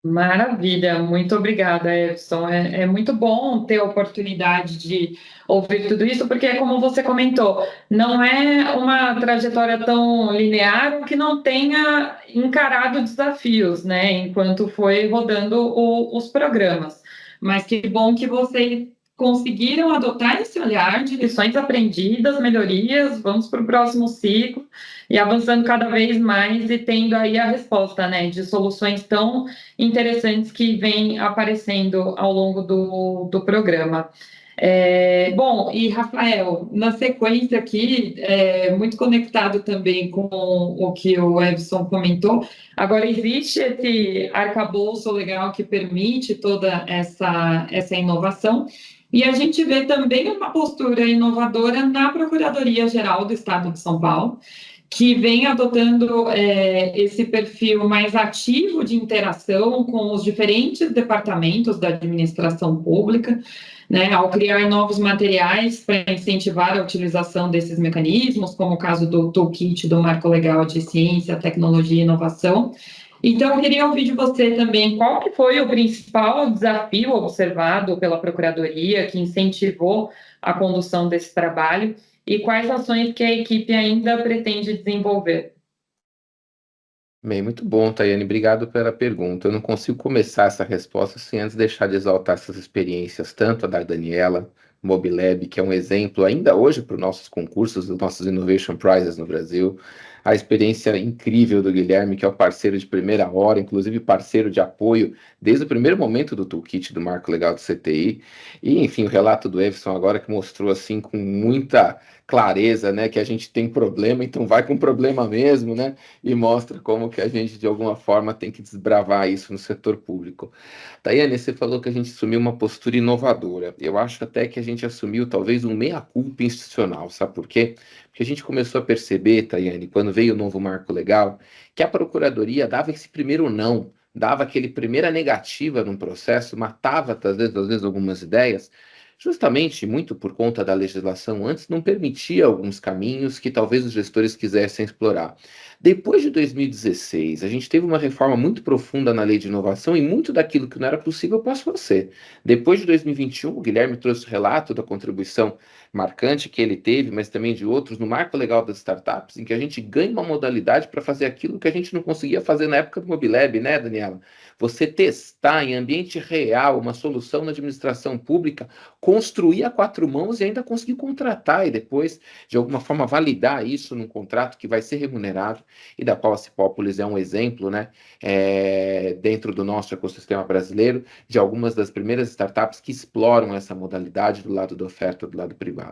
Maravilha, muito obrigada, Edson. É muito bom ter a oportunidade de ouvir tudo isso, porque, como você comentou, não é uma trajetória tão linear que não tenha encarado desafios, né, enquanto foi rodando os programas. Mas que bom que vocês conseguiram adotar esse olhar de lições aprendidas, melhorias, vamos para o próximo ciclo, e avançando cada vez mais e tendo aí a resposta, né, de soluções tão interessantes que vêm aparecendo ao longo do programa. Bom, e Rafael, na sequência aqui, muito conectado também com o que o Edson comentou, agora existe esse arcabouço legal que permite toda essa inovação, e a gente vê também uma postura inovadora na Procuradoria-Geral do Estado de São Paulo, que vem adotando esse perfil mais ativo de interação com os diferentes departamentos da administração pública, né, ao criar novos materiais para incentivar a utilização desses mecanismos, como o caso do Toolkit do Marco Legal de Ciência, Tecnologia e Inovação. Então, eu queria ouvir de você também qual que foi o principal desafio observado pela Procuradoria que incentivou a condução desse trabalho e quais ações que a equipe ainda pretende desenvolver. Bem, muito bom, Tayane. Obrigado pela pergunta. Eu não consigo começar essa resposta sem antes deixar de exaltar essas experiências, tanto a da Daniela, Mobilab, que é um exemplo ainda hoje para os nossos concursos, os nossos Innovation Prizes no Brasil, a experiência incrível do Guilherme, que é o parceiro de primeira hora, inclusive parceiro de apoio desde o primeiro momento do toolkit do Marco Legal do CTI, e enfim, o relato do Everson agora que mostrou assim com muita clareza, né, que a gente tem problema, então vai com problema mesmo, né, e mostra como que a gente de alguma forma tem que desbravar isso no setor público. Tayane, você falou que a gente assumiu uma postura inovadora. Eu acho até que a gente assumiu talvez um meia-culpa institucional, sabe por quê? Porque a gente começou a perceber, Tayane, quando veio o novo marco legal, que a Procuradoria dava esse primeiro não, dava aquele primeira negativa num processo, matava às vezes algumas ideias, justamente muito por conta da legislação antes, não permitia alguns caminhos que talvez os gestores quisessem explorar. Depois de 2016, a gente teve uma reforma muito profunda na lei de inovação e muito daquilo que não era possível passou a ser. Depois de 2021, o Guilherme trouxe o relato da contribuição marcante que ele teve, mas também de outros, no marco legal das startups, em que a gente ganha uma modalidade para fazer aquilo que a gente não conseguia fazer na época do Mobilab, né, Daniela? Você testar em ambiente real uma solução na administração pública, construir a quatro mãos e ainda conseguir contratar e depois, de alguma forma, validar isso num contrato que vai ser remunerado e da qual a Cipópolis é um exemplo, né, dentro do nosso ecossistema brasileiro, de algumas das primeiras startups que exploram essa modalidade do lado da oferta, do lado privado.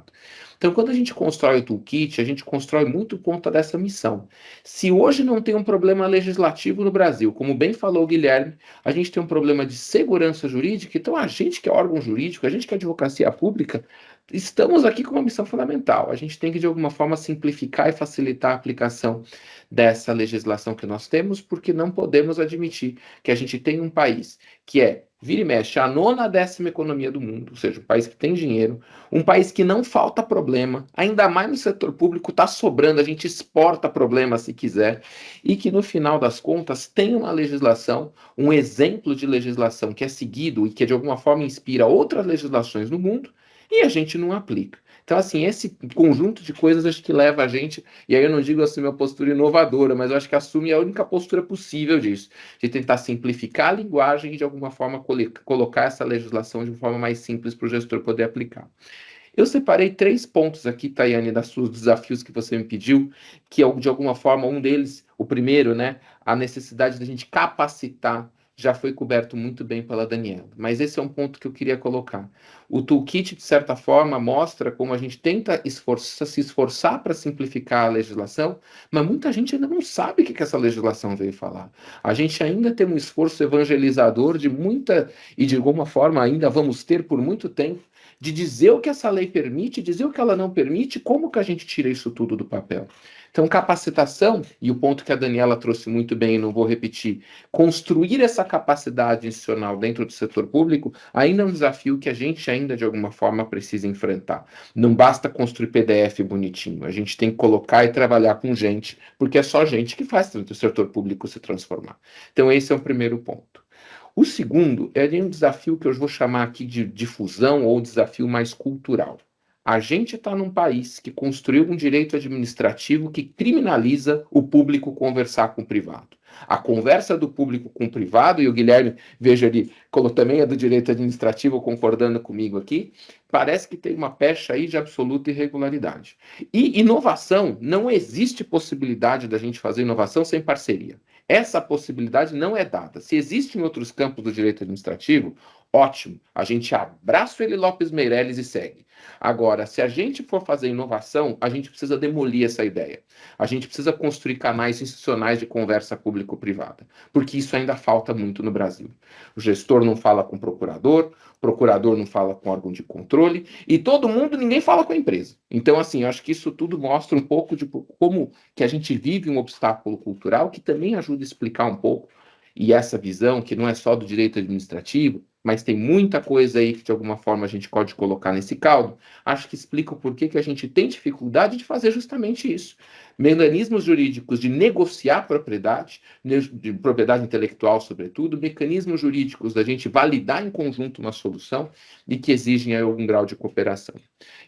Então, quando a gente constrói o toolkit, a gente constrói muito por conta dessa missão. Se hoje não tem um problema legislativo no Brasil, como bem falou o Guilherme, a gente tem um problema de segurança jurídica, então a gente que é órgão jurídico, a gente que é advocacia pública, estamos aqui com uma missão fundamental. A gente tem que, de alguma forma, simplificar e facilitar a aplicação dessa legislação que nós temos, porque não podemos admitir que a gente tem um país que vira e mexe, a nona, décima economia do mundo, ou seja, um país que tem dinheiro, um país que não falta problema, ainda mais no setor público, está sobrando, a gente exporta problema se quiser, e que no final das contas tem uma legislação, um exemplo de legislação que é seguido e que de alguma forma inspira outras legislações no mundo, e a gente não aplica. Então, assim, esse conjunto de coisas acho que leva a gente, e aí eu não digo assumir uma postura inovadora, mas eu acho que assume a única postura possível disso, de tentar simplificar a linguagem e de alguma forma colocar essa legislação de uma forma mais simples para o gestor poder aplicar. Eu separei 3 pontos aqui, Tayane, dos desafios que você me pediu, que é de alguma forma um deles, o primeiro, né, a necessidade da gente capacitar, já foi coberto muito bem pela Daniela, mas esse é um ponto que eu queria colocar. O toolkit, de certa forma, mostra como a gente tenta se esforçar para simplificar a legislação, mas muita gente ainda não sabe o que essa legislação veio falar. A gente ainda tem um esforço evangelizador e de alguma forma ainda vamos ter por muito tempo, de dizer o que essa lei permite, dizer o que ela não permite, como que a gente tira isso tudo do papel. Então, capacitação, e o ponto que a Daniela trouxe muito bem, e não vou repetir, construir essa capacidade institucional dentro do setor público ainda é um desafio que a gente ainda, de alguma forma, precisa enfrentar. Não basta construir PDF bonitinho, a gente tem que colocar e trabalhar com gente, porque é só gente que faz o setor público se transformar. Então, esse é o primeiro ponto. O segundo é um desafio que eu vou chamar aqui de difusão ou desafio mais cultural. A gente está num país que construiu um direito administrativo que criminaliza o público conversar com o privado. A conversa do público com o privado, e o Guilherme, veja ali, também é do direito administrativo, concordando comigo aqui, parece que tem uma pecha aí de absoluta irregularidade. E inovação, não existe possibilidade da gente fazer inovação sem parceria. Essa possibilidade não é dada. Se existe em outros campos do direito administrativo, ótimo. A gente abraça o Eli Lopes Meirelles e segue. Agora, se a gente for fazer inovação, a gente precisa demolir essa ideia. A gente precisa construir canais institucionais de conversa público-privada, porque isso ainda falta muito no Brasil. O gestor não fala com o procurador não fala com órgão de controle, e ninguém fala com a empresa. Então, assim, eu acho que isso tudo mostra um pouco de como que a gente vive um obstáculo cultural que também ajuda a explicar um pouco, e essa visão que não é só do direito administrativo, mas tem muita coisa aí que de alguma forma a gente pode colocar nesse caldo, acho que explica o porquê que a gente tem dificuldade de fazer justamente isso. Mecanismos jurídicos de negociar propriedade, de propriedade intelectual sobretudo, mecanismos jurídicos da gente validar em conjunto uma solução e que exigem aí algum grau de cooperação.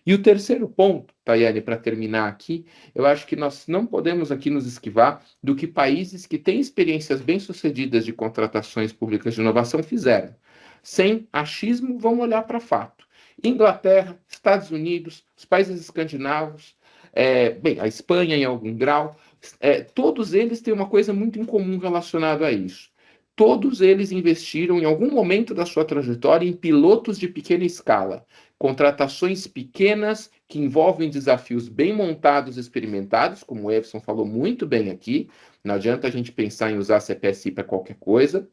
E o terceiro ponto, Tayane, para terminar aqui, eu acho que nós não podemos aqui nos esquivar do que países que têm experiências bem-sucedidas de contratações públicas de inovação fizeram. Sem achismo, vamos olhar para fato. Inglaterra, Estados Unidos, os países escandinavos, a Espanha em algum grau, todos eles têm uma coisa muito em comum relacionada a isso. Todos eles investiram em algum momento da sua trajetória em pilotos de pequena escala, contratações pequenas que envolvem desafios bem montados, experimentados, como o Everson falou muito bem aqui. Não adianta a gente pensar em usar CPSI para qualquer coisa,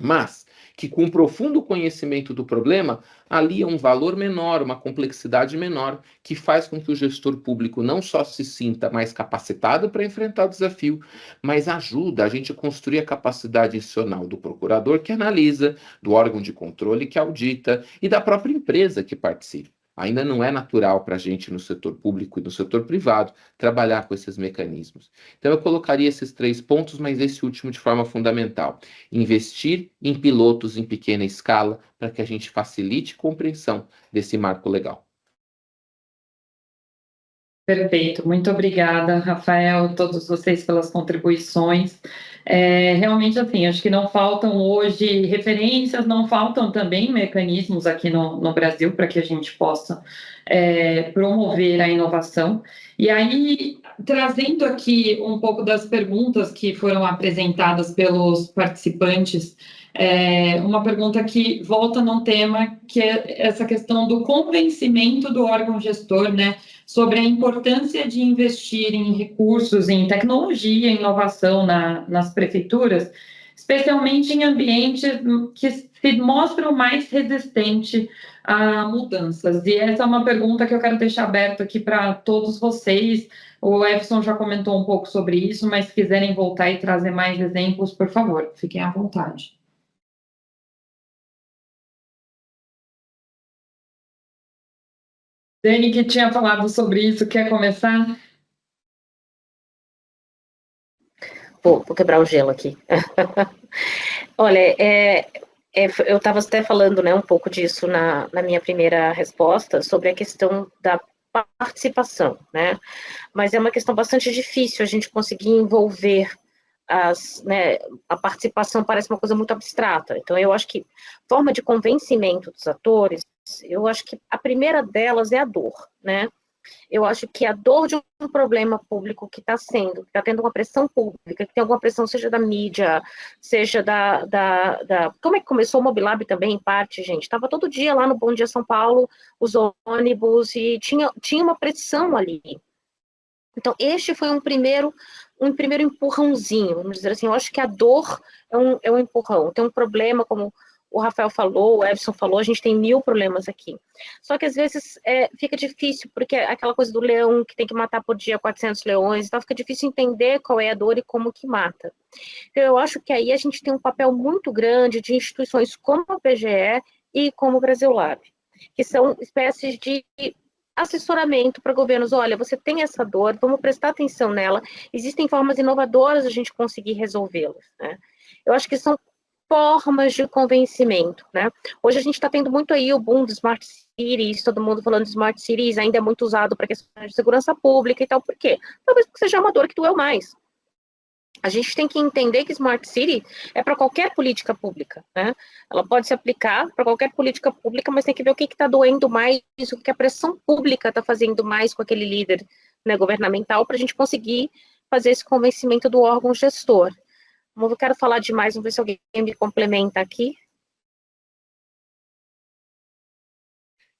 mas que com profundo conhecimento do problema, alia um valor menor, uma complexidade menor, que faz com que o gestor público não só se sinta mais capacitado para enfrentar o desafio, mas ajuda a gente a construir a capacidade institucional do procurador que analisa, do órgão de controle que audita e da própria empresa que participa. Ainda não é natural para a gente no setor público e no setor privado trabalhar com esses mecanismos. Então eu colocaria esses 3 pontos, mas esse último de forma fundamental. Investir em pilotos em pequena escala para que a gente facilite a compreensão desse marco legal. Perfeito, muito obrigada, Rafael, todos vocês pelas contribuições. Realmente, assim, acho que não faltam hoje referências, não faltam também mecanismos aqui no Brasil para que a gente possa promover a inovação. E aí, trazendo aqui um pouco das perguntas que foram apresentadas pelos participantes, uma pergunta que volta num tema que é essa questão do convencimento do órgão gestor, né, sobre a importância de investir em recursos, em tecnologia, inovação nas prefeituras, especialmente em ambientes que se mostram mais resistentes a mudanças. E essa é uma pergunta que eu quero deixar aberta aqui para todos vocês. O Everson já comentou um pouco sobre isso, mas se quiserem voltar e trazer mais exemplos, por favor, fiquem à vontade. Dani, que tinha falado sobre isso, quer começar? Vou quebrar o gelo aqui. Olha, eu estava até falando, né, um pouco disso na minha primeira resposta, sobre a questão da participação, né? Mas é uma questão bastante difícil a gente conseguir envolver a participação parece uma coisa muito abstrata. Então, eu acho que forma de convencimento dos atores, eu acho que a primeira delas é a dor, né? Eu acho que a dor de um problema público que está tendo uma pressão pública, que tem alguma pressão, seja da mídia, seja como é que começou o Mobilab também, em parte, gente? Estava todo dia lá no Bom Dia São Paulo, os ônibus, e tinha uma pressão ali. Então, este foi um primeiro empurrãozinho, vamos dizer assim. Eu acho que a dor é um empurrão. Tem um problema, como o Rafael falou, o Everson falou, a gente tem 1000 problemas aqui. Só que às vezes fica difícil, porque aquela coisa do leão que tem que matar por dia 400 leões, então fica difícil entender qual é a dor e como que mata. Então eu acho que aí a gente tem um papel muito grande de instituições como a PGE e como o Brasilab, que são espécies de assessoramento para governos. Olha, você tem essa dor, vamos prestar atenção nela, existem formas inovadoras de a gente conseguir resolvê-las, né? Eu acho que são formas de convencimento, né? Hoje a gente está tendo muito aí o boom do Smart Cities, todo mundo falando de Smart Cities, ainda é muito usado para questões de segurança pública e tal, por quê? Talvez porque seja uma dor que doeu mais. A gente tem que entender que Smart City é para qualquer política pública, né? Ela pode se aplicar para qualquer política pública, mas tem que ver o que está doendo mais, o que a pressão pública está fazendo mais com aquele líder, né, governamental, para a gente conseguir fazer esse convencimento do órgão gestor. Eu quero falar demais, vamos ver se alguém me complementa aqui.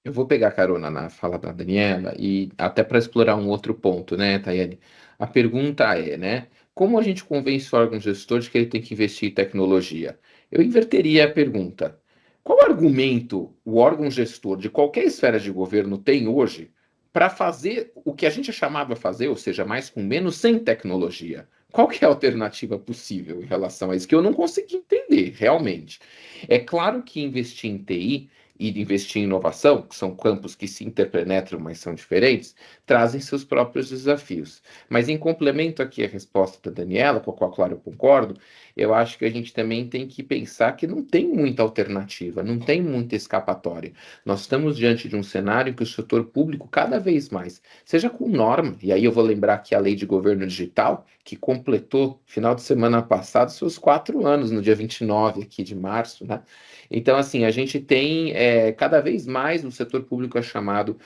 Eu vou pegar carona na fala da Daniela e até para explorar um outro ponto, né, Tayane? A pergunta é, né, como a gente convence o órgão gestor de que ele tem que investir em tecnologia? Eu inverteria a pergunta. Qual argumento o órgão gestor de qualquer esfera de governo tem hoje para fazer o que a gente chamava fazer, ou seja, mais com menos, sem tecnologia? Qual que é a alternativa possível em relação a isso? Que eu não consegui entender, realmente. É claro que investir em TI e de investir em inovação, que são campos que se interpenetram, mas são diferentes, trazem seus próprios desafios. Mas em complemento aqui à resposta da Daniela, com a qual, claro, eu concordo, eu acho que a gente também tem que pensar que não tem muita alternativa, não tem muita escapatória. Nós estamos diante de um cenário em que o setor público, cada vez mais, seja com norma, e aí eu vou lembrar que a Lei de Governo Digital, que completou, final de semana passado, seus 4 anos, no dia 29 aqui de março, né? Então, assim, a gente tem cada vez mais o setor público é chamado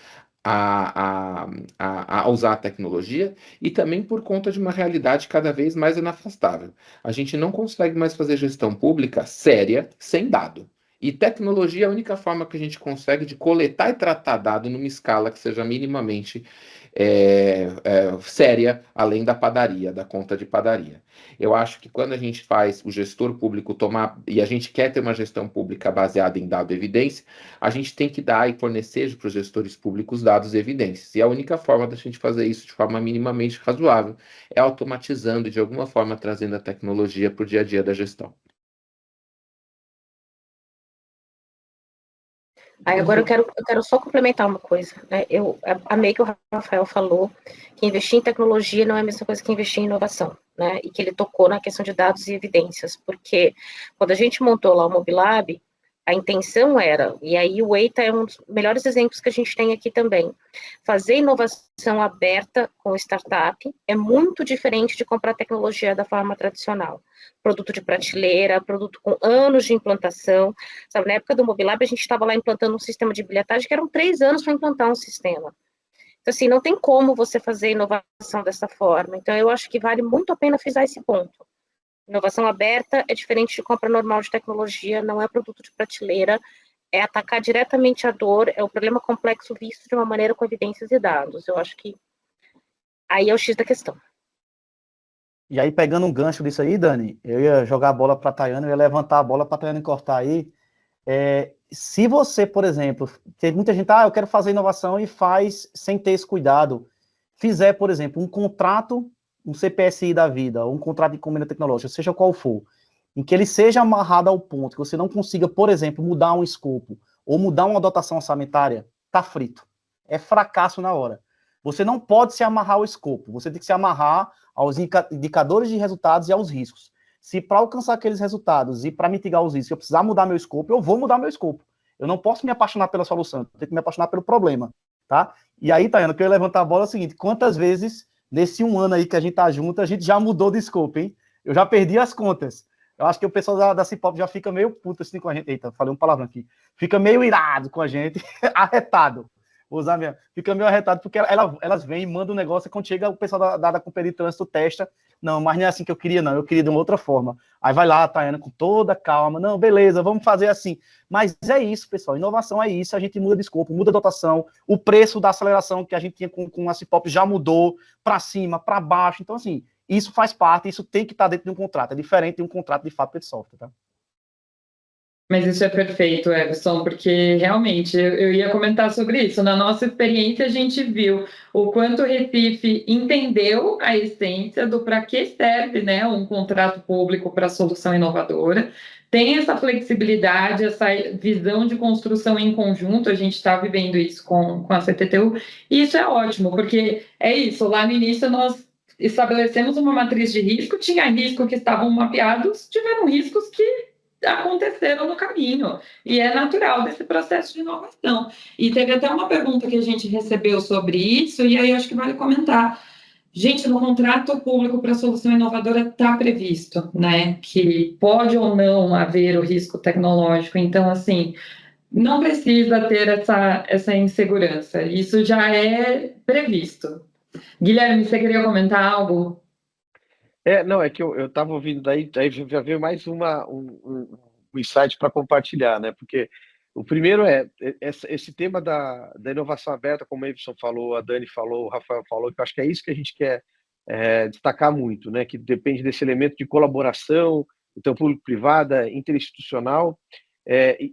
a usar a tecnologia e também por conta de uma realidade cada vez mais inafastável. A gente não consegue mais fazer gestão pública séria sem dado. E tecnologia é a única forma que a gente consegue de coletar e tratar dado numa escala que seja minimamente séria, além da padaria, da conta de padaria. Eu acho que quando a gente faz o gestor público tomar, e a gente quer ter uma gestão pública baseada em dado e evidência, a gente tem que dar e fornecer para os gestores públicos dados e evidências. E a única forma da gente fazer isso de forma minimamente razoável é automatizando e, de alguma forma, trazendo a tecnologia para o dia a dia da gestão. Aí agora eu quero só complementar uma coisa, né? Eu amei que o Rafael falou que investir em tecnologia não é a mesma coisa que investir em inovação, né? E que ele tocou na questão de dados e evidências, porque quando a gente montou lá o Mobilab, a intenção era, e aí o EITA é um dos melhores exemplos que a gente tem aqui também, fazer inovação aberta com startup é muito diferente de comprar tecnologia da forma tradicional. Produto de prateleira, produto com anos de implantação, sabe, na época do Mobilab a gente estava lá implantando um sistema de bilhetagem que eram 3 anos para implantar um sistema. Então, assim, não tem como você fazer inovação dessa forma. Então, eu acho que vale muito a pena frisar esse ponto. Inovação aberta é diferente de compra normal de tecnologia, não é produto de prateleira, é atacar diretamente a dor, é o problema complexo visto de uma maneira com evidências e dados. Eu acho que aí é o X da questão. E aí, pegando um gancho disso aí, Dani, eu ia jogar a bola para a Tayane, eu ia levantar a bola para a Tayane cortar aí. Se você, por exemplo, tem muita gente, eu quero fazer inovação e faz sem ter esse cuidado, fizer, por exemplo, um contrato, um CPSI da vida, ou um contrato de encomenda tecnológica, seja qual for, em que ele seja amarrado ao ponto que você não consiga, por exemplo, mudar um escopo ou mudar uma dotação orçamentária, tá frito. É fracasso na hora. Você não pode se amarrar ao escopo, você tem que se amarrar aos indicadores de resultados e aos riscos. Se para alcançar aqueles resultados e para mitigar os riscos eu precisar mudar meu escopo, eu vou mudar meu escopo. Eu não posso me apaixonar pela solução, eu tenho que me apaixonar pelo problema, tá? E aí, Tayana, eu queria levantar a bola é o seguinte, quantas vezes nesse 1 ano aí que a gente tá junto, a gente já mudou de escopo, hein? Eu já perdi as contas. Eu acho que o pessoal da Cipop já fica meio puto assim com a gente. Eita, falei um palavrão aqui. Fica meio irado com a gente, arretado. Vou usar mesmo. Fica meio arretado, porque elas vêm e mandam um negócio, e quando chega o pessoal da Companhia de Trânsito testa, não, mas não é assim que eu queria, não, eu queria de uma outra forma. Aí vai lá, Tayana, com toda calma, não, beleza, vamos fazer assim. Mas é isso, pessoal, inovação é isso, a gente muda de escopo, muda a dotação, o preço da aceleração que a gente tinha com a Cipop já mudou para cima, para baixo, então assim, isso faz parte, isso tem que estar dentro de um contrato, é diferente de um contrato de fábrica de software, tá? Mas isso é perfeito, Everson, porque realmente eu ia comentar sobre isso. Na nossa experiência, a gente viu o quanto o Recife entendeu a essência do para que serve, né, um contrato público para solução inovadora. Tem essa flexibilidade, essa visão de construção em conjunto, a gente está vivendo isso com a CTTU, e isso é ótimo, porque é isso, lá no início nós estabelecemos uma matriz de risco, tinha riscos que estavam mapeados, tiveram riscos que aconteceram no caminho, e é natural desse processo de inovação. E teve até uma pergunta que a gente recebeu sobre isso, e aí acho que vale comentar. Gente, no contrato público para solução inovadora está previsto, né, que pode ou não haver o risco tecnológico, então, assim, não precisa ter essa insegurança, isso já é previsto. Guilherme, você queria comentar algo? Não, é que eu estava ouvindo daí, aí já veio mais um insight para compartilhar, né? Porque o primeiro esse tema da inovação aberta, como a Everson falou, a Dani falou, o Rafael falou, que eu acho que é isso que a gente quer destacar muito, né? Que depende desse elemento de colaboração, então público-privada, interinstitucional.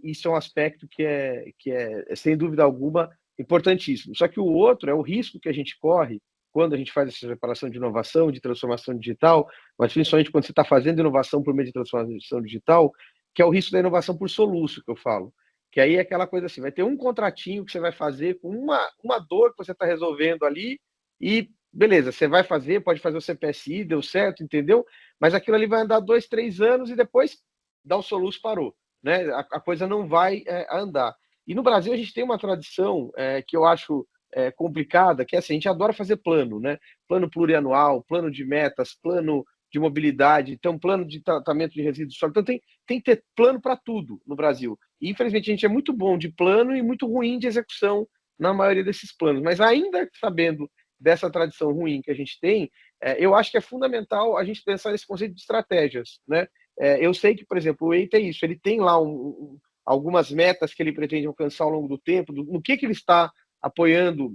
Isso é um aspecto que é, sem dúvida alguma, importantíssimo. Só que o outro é o risco que a gente corre quando a gente faz essa separação de inovação, de transformação digital, mas principalmente quando você está fazendo inovação por meio de transformação digital, que é o risco da inovação por soluço, que eu falo. Que aí é aquela coisa assim, vai ter um contratinho que você vai fazer com uma dor que você está resolvendo ali e, beleza, você vai fazer, pode fazer o CPSI, deu certo, entendeu? Mas aquilo ali vai andar 2, 3 anos e depois dá o soluço, parou. Né? A coisa não vai andar. E no Brasil a gente tem uma tradição que eu acho complicada, que é assim, a gente adora fazer plano, né? Plano plurianual, plano de metas, plano de mobilidade, então plano de tratamento de resíduos sólidos. Então tem que ter plano para tudo no Brasil. E infelizmente a gente é muito bom de plano e muito ruim de execução na maioria desses planos. Mas ainda sabendo dessa tradição ruim que a gente tem, eu acho que é fundamental a gente pensar nesse conceito de estratégias, né? Eu sei que, por exemplo, o EITA é isso, ele tem lá algumas metas que ele pretende alcançar ao longo do tempo, no que ele está apoiando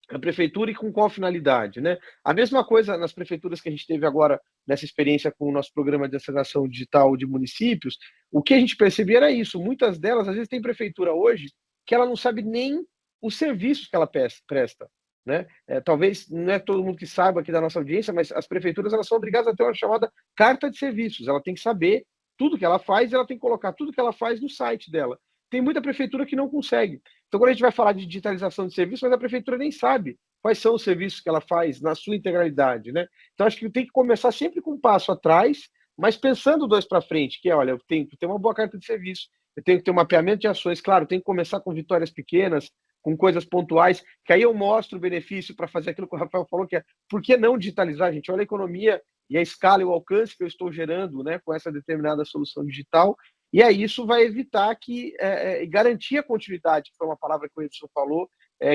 a prefeitura e com qual finalidade, né? A mesma coisa nas prefeituras que a gente teve agora nessa experiência com o nosso programa de aceleração digital de municípios, o que a gente percebia era isso, muitas delas, às vezes tem prefeitura hoje que ela não sabe nem os serviços que ela presta, né? Talvez não é todo mundo que saiba aqui da nossa audiência, mas as prefeituras elas são obrigadas a ter uma chamada carta de serviços, ela tem que saber tudo que ela faz, ela tem que colocar tudo que ela faz no site dela. Tem muita prefeitura que não consegue. Então, quando a gente vai falar de digitalização de serviços, mas a prefeitura nem sabe quais são os serviços que ela faz na sua integralidade, né? Então, acho que tem que começar sempre com um passo atrás, mas pensando dois para frente, que é, olha, eu tenho que ter uma boa carta de serviço, eu tenho que ter um mapeamento de ações, claro, tem que começar com vitórias pequenas, com coisas pontuais, que aí eu mostro o benefício para fazer aquilo que o Rafael falou, que é, por que não digitalizar, gente? Olha a economia e a escala e o alcance que eu estou gerando, né, com essa determinada solução digital, e aí isso vai evitar que, garantir a continuidade, que foi uma palavra que o Edson falou,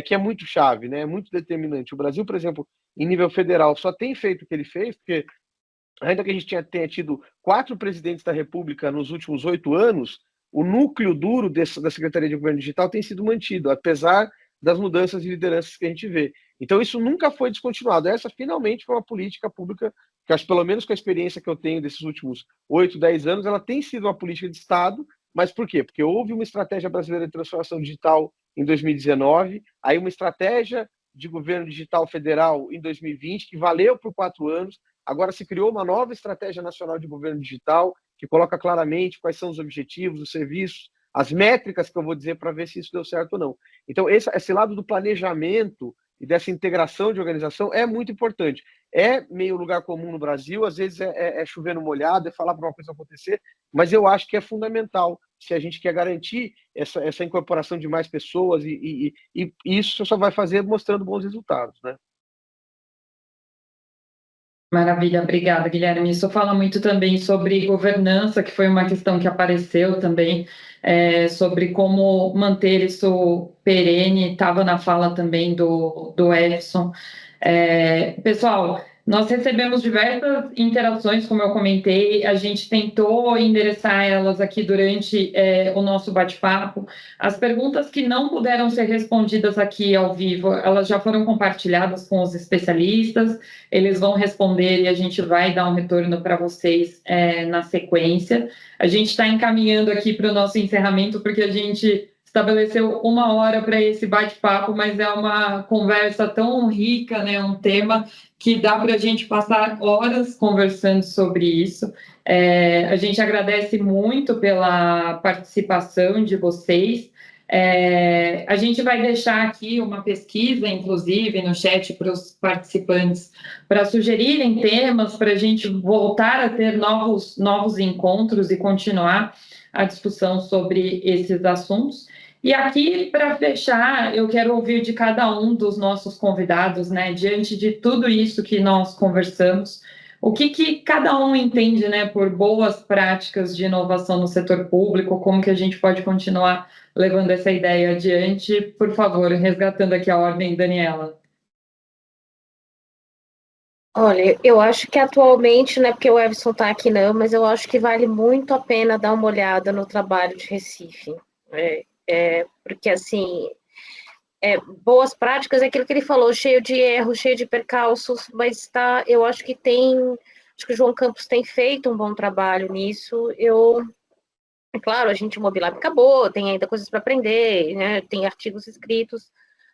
que é muito chave, né, é muito determinante. O Brasil, por exemplo, em nível federal, só tem feito o que ele fez, porque ainda que a gente tenha tido 4 presidentes da República nos últimos 8 anos, o núcleo duro da Secretaria de Governo Digital tem sido mantido, apesar das mudanças de lideranças que a gente vê. Então, isso nunca foi descontinuado. Essa, finalmente, foi uma política pública que, acho, pelo menos com a experiência que eu tenho desses últimos 8, 10 anos, ela tem sido uma política de Estado. Mas por quê? Porque houve uma estratégia brasileira de transformação digital em 2019, aí uma estratégia de governo digital federal em 2020, que valeu por 4 anos. Agora se criou uma nova estratégia nacional de governo digital, que coloca claramente quais são os objetivos, os serviços, as métricas que eu vou dizer para ver se isso deu certo ou não. Então, esse lado do planejamento e dessa integração de organização é muito importante. É meio lugar comum no Brasil, às vezes é chover no molhado, é falar para uma coisa acontecer, mas eu acho que é fundamental se a gente quer garantir essa incorporação de mais pessoas e isso só vai fazer mostrando bons resultados, né? Maravilha, obrigada, Guilherme. Isso fala muito também sobre governança, que foi uma questão que apareceu também, sobre como manter isso perene, estava na fala também do Edson. Pessoal, nós recebemos diversas interações, como eu comentei, a gente tentou endereçar elas aqui durante o nosso bate-papo. As perguntas que não puderam ser respondidas aqui ao vivo, elas já foram compartilhadas com os especialistas, eles vão responder e a gente vai dar um retorno para vocês na sequência. A gente está encaminhando aqui para o nosso encerramento, porque a gente estabeleceu 1 hora para esse bate-papo, mas é uma conversa tão rica, né, um tema que dá para a gente passar horas conversando sobre isso. A gente agradece muito pela participação de vocês. A gente vai deixar aqui uma pesquisa, inclusive, no chat para os participantes, para sugerirem temas, para a gente voltar a ter novos encontros e continuar a discussão sobre esses assuntos. E aqui, para fechar, eu quero ouvir de cada um dos nossos convidados, né, diante de tudo isso que nós conversamos, o que cada um entende, né, por boas práticas de inovação no setor público, como que a gente pode continuar levando essa ideia adiante. Por favor, resgatando aqui a ordem, Daniela. Olha, eu acho que atualmente, não é porque o Everson está aqui não, mas eu acho que vale muito a pena dar uma olhada no trabalho de Recife. Porque, assim, boas práticas é aquilo que ele falou, cheio de erros, cheio de percalços, mas eu acho que acho que o João Campos tem feito um bom trabalho nisso. Claro, a gente, o Mobilab acabou, tem ainda coisas para aprender, né, tem artigos escritos,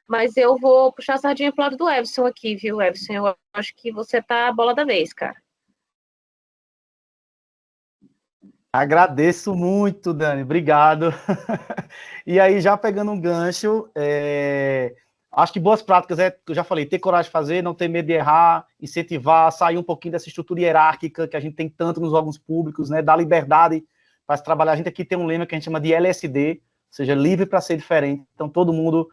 mas eu vou puxar a sardinha pro lado do Everson aqui, viu, Everson? Eu acho que você tá a bola da vez, cara. Agradeço muito, Dani, obrigado. E aí, já pegando um gancho, acho que boas práticas eu já falei, ter coragem de fazer, não ter medo de errar, incentivar, sair um pouquinho dessa estrutura hierárquica que a gente tem tanto nos órgãos públicos, né, dar liberdade para se trabalhar. A gente aqui tem um lema que a gente chama de LSD, ou seja, livre para ser diferente. Então, todo mundo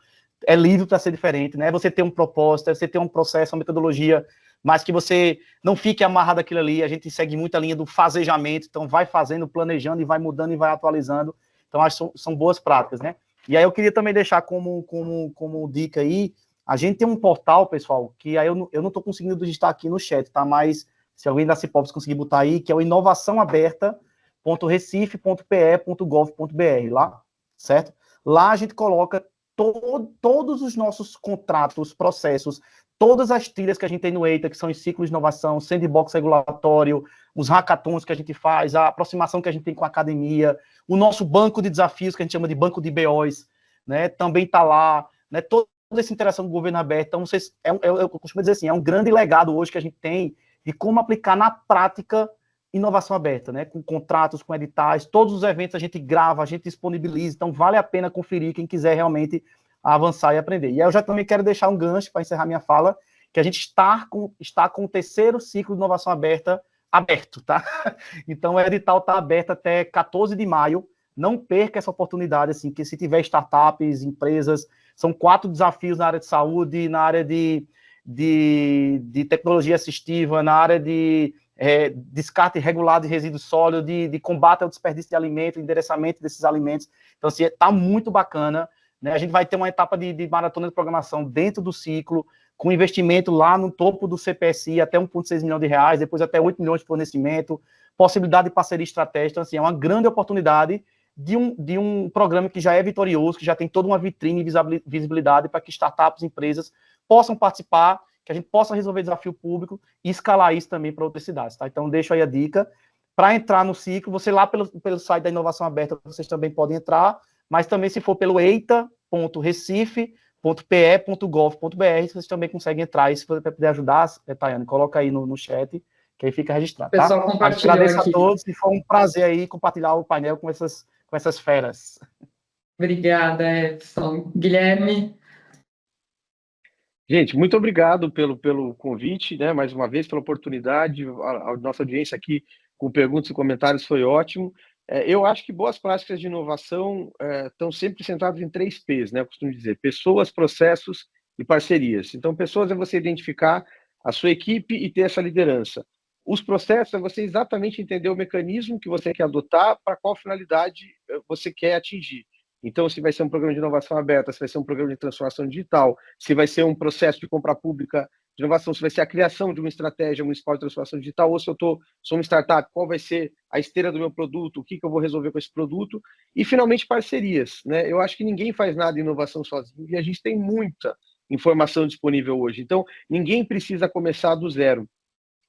é livre para ser diferente, né? Você ter um propósito, você ter um processo, uma metodologia, mas que você não fique amarrado àquilo ali. A gente segue muito a linha do fazejamento, então vai fazendo, planejando e vai mudando e vai atualizando. Então, acho que são boas práticas, né? E aí eu queria também deixar como dica aí, a gente tem um portal, pessoal, que aí eu não estou conseguindo digitar aqui no chat, tá? Mas se alguém da Cipops conseguir botar aí, que é o inovaçãoaberta.recife.pe.gov.br, lá, certo? Lá a gente coloca todos os nossos contratos, processos, todas as trilhas que a gente tem no EITA, que são os ciclos de inovação, sandbox regulatório, os hackathons que a gente faz, a aproximação que a gente tem com a academia, o nosso banco de desafios, que a gente chama de banco de BOs, né, também está lá, né, toda essa interação com o governo aberto. Então, vocês, eu costumo dizer assim, é um grande legado hoje que a gente tem de como aplicar na prática inovação aberta, né, com contratos, com editais, todos os eventos a gente grava, a gente disponibiliza, então vale a pena conferir quem quiser realmente avançar e aprender. E aí eu já também quero deixar um gancho para encerrar minha fala, que a gente está com o terceiro ciclo de inovação aberta aberto, tá? Então o edital está aberto até 14 de maio, não perca essa oportunidade, assim, que se tiver startups, empresas, são 4 desafios na área de saúde, na área de tecnologia assistiva, na área de descarte regulado de resíduos sólidos, de combate ao desperdício de alimentos, endereçamento desses alimentos. Então, assim, está muito bacana, né? A gente vai ter uma etapa de maratona de programação dentro do ciclo, com investimento lá no topo do CPSI, até 1,6 milhão de reais, depois até 8 milhões de fornecimento, possibilidade de parceria estratégica. Então, assim, é uma grande oportunidade de um programa que já é vitorioso, que já tem toda uma vitrine e visibilidade para que startups, empresas possam participar, que a gente possa resolver desafio público e escalar isso também para outras cidades, tá? Então, deixo aí a dica. Para entrar no ciclo, você lá pelo site da Inovação Aberta, vocês também podem entrar, mas também se for pelo eita.recife.pe.gov.br, vocês também conseguem entrar. E se você puder ajudar, Tayane, coloca aí no chat, que aí fica registrado, O tá? pessoal compartilhou Agradeço aqui. a todos e foi um prazer aí compartilhar o painel com essas feras. Obrigada, Edson. Guilherme? Gente, muito obrigado pelo convite, né? Mais uma vez, pela oportunidade. A nossa audiência aqui com perguntas e comentários foi ótimo. Eu acho que boas práticas de inovação estão sempre centradas em 3 P's, né? Eu costumo dizer: pessoas, processos e parcerias. Então, pessoas é você identificar a sua equipe e ter essa liderança. Os processos é você exatamente entender o mecanismo que você quer adotar, para qual finalidade você quer atingir. Então, se vai ser um programa de inovação aberta, se vai ser um programa de transformação digital, se vai ser um processo de compra pública de inovação, se vai ser a criação de uma estratégia municipal de transformação digital, ou se eu sou uma startup, qual vai ser a esteira do meu produto, o que eu vou resolver com esse produto, e finalmente parcerias, né? Eu acho que ninguém faz nada de inovação sozinho, e a gente tem muita informação disponível hoje, então ninguém precisa começar do zero.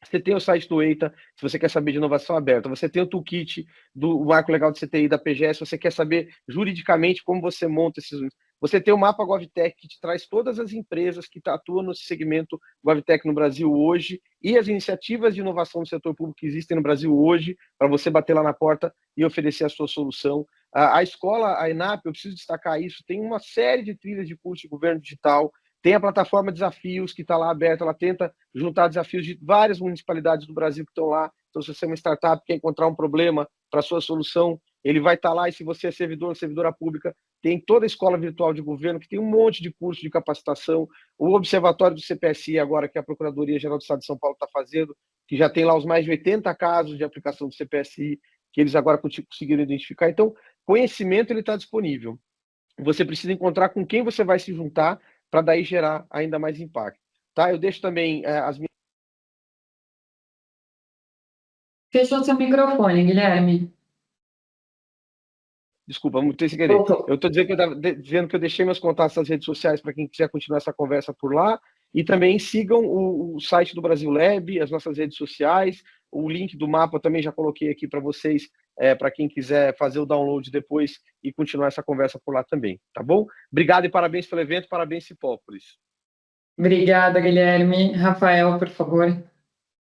Você tem o site do EITA, se você quer saber de inovação aberta. Você tem o toolkit do Marco Legal de CTI da PGS, se você quer saber juridicamente como você monta esses. Você tem o mapa GovTech, que te traz todas as empresas que atuam no segmento GovTech no Brasil hoje e as iniciativas de inovação do setor público que existem no Brasil hoje, para você bater lá na porta e oferecer a sua solução. A escola, a ENAP, eu preciso destacar isso, tem uma série de trilhas de curso de governo digital, tem a plataforma Desafios, que está lá aberta, ela tenta juntar desafios de várias municipalidades do Brasil que estão lá. Então, se você é uma startup quer encontrar um problema para a sua solução, ele vai estar lá. E se você é servidor, servidora pública, tem toda a escola virtual de governo, que tem um monte de curso de capacitação. O Observatório do CPSI, agora, que a Procuradoria-Geral do Estado de São Paulo está fazendo, que já tem lá os mais de 80 casos de aplicação do CPSI, que eles agora conseguiram identificar. Então, conhecimento ele está disponível. Você precisa encontrar com quem você vai se juntar para daí gerar ainda mais impacto. Tá? Eu deixo também as minhas... Fechou seu microfone, Guilherme. Desculpa, mutei sem querer. Eu estou dizendo que eu deixei meus contatos nas redes sociais para quem quiser continuar essa conversa por lá. E também sigam o site do Brasil Lab, as nossas redes sociais. O link do mapa eu também já coloquei aqui para vocês, para quem quiser fazer o download depois e continuar essa conversa por lá também. Tá bom? Obrigado e parabéns pelo evento, parabéns, Cipópolis. Obrigada, Guilherme. Rafael, por favor.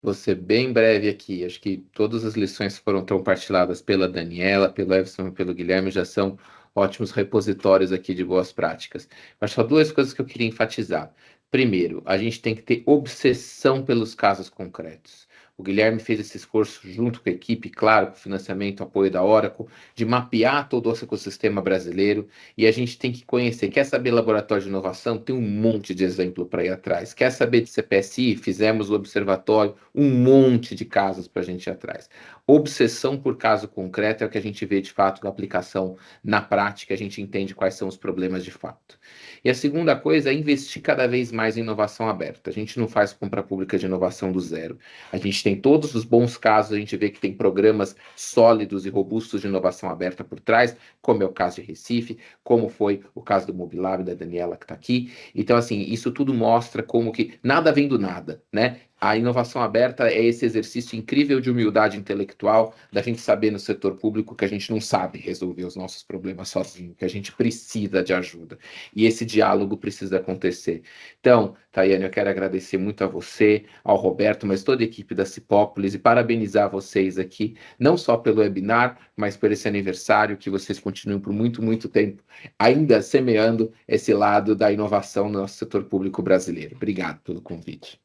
Vou ser bem breve aqui. Acho que todas as lições que foram compartilhadas pela Daniela, pelo Everson e pelo Guilherme já são ótimos repositórios aqui de boas práticas. Mas só 2 coisas que eu queria enfatizar. Primeiro, a gente tem que ter obsessão pelos casos concretos. O Guilherme fez esse esforço junto com a equipe, claro, com o financiamento, apoio da Oracle, de mapear todo o ecossistema brasileiro, e a gente tem que conhecer. Quer saber laboratório de inovação? Tem um monte de exemplo para ir atrás. Quer saber de CPSI? Fizemos o observatório, um monte de casos para a gente ir atrás. Obsessão por caso concreto é o que a gente vê de fato da aplicação na prática, a gente entende quais são os problemas de fato. E a segunda coisa é investir cada vez mais em inovação aberta. A gente não faz compra pública de inovação do zero. A gente tem todos os bons casos, a gente vê que tem programas sólidos e robustos de inovação aberta por trás, como é o caso de Recife, como foi o caso do Mobilab, da Daniela que está aqui. Então, assim, isso tudo mostra como que nada vem do nada, né? A inovação aberta é esse exercício incrível de humildade intelectual, da gente saber no setor público que a gente não sabe resolver os nossos problemas sozinho, que a gente precisa de ajuda. E esse diálogo precisa acontecer. Então, Tayane, eu quero agradecer muito a você, ao Roberto, mas toda a equipe da Cipópolis e parabenizar vocês aqui, não só pelo webinar, mas por esse aniversário, que vocês continuem por muito, muito tempo ainda semeando esse lado da inovação no nosso setor público brasileiro. Obrigado pelo convite.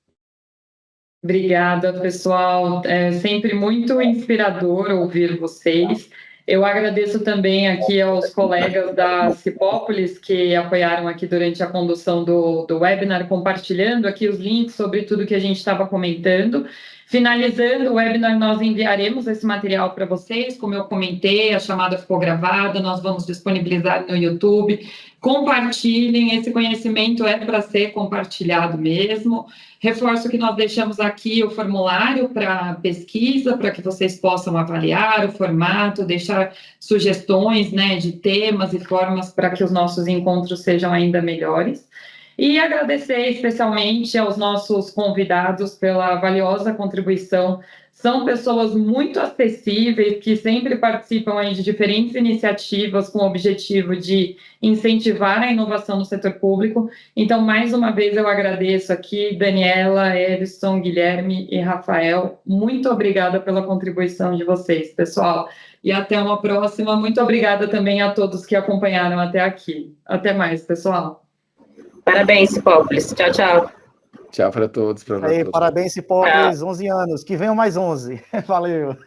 Obrigada, pessoal. É sempre muito inspirador ouvir vocês. Eu agradeço também aqui aos colegas da Cipópolis que apoiaram aqui durante a condução do webinar, compartilhando aqui os links sobre tudo que a gente estava comentando. Finalizando o webinar, nós enviaremos esse material para vocês. Como eu comentei, a chamada ficou gravada, nós vamos disponibilizar no YouTube. Compartilhem, esse conhecimento é para ser compartilhado mesmo. Reforço que nós deixamos aqui o formulário para pesquisa, para que vocês possam avaliar o formato, deixar sugestões, né, de temas e formas para que os nossos encontros sejam ainda melhores. E agradecer especialmente aos nossos convidados pela valiosa contribuição. São pessoas muito acessíveis, que sempre participam aí de diferentes iniciativas com o objetivo de incentivar a inovação no setor público. Então, mais uma vez, eu agradeço aqui, Daniela, Edson, Guilherme e Rafael. Muito obrigada pela contribuição de vocês, pessoal. E até uma próxima. Muito obrigada também a todos que acompanharam até aqui. Até mais, pessoal. Parabéns, Cipópolis. Tchau, tchau. Tchau para todos. Aí, parabéns, Cipópolis, 11 anos. Que venham mais 11. Valeu.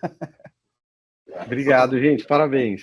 Obrigado, gente. Parabéns.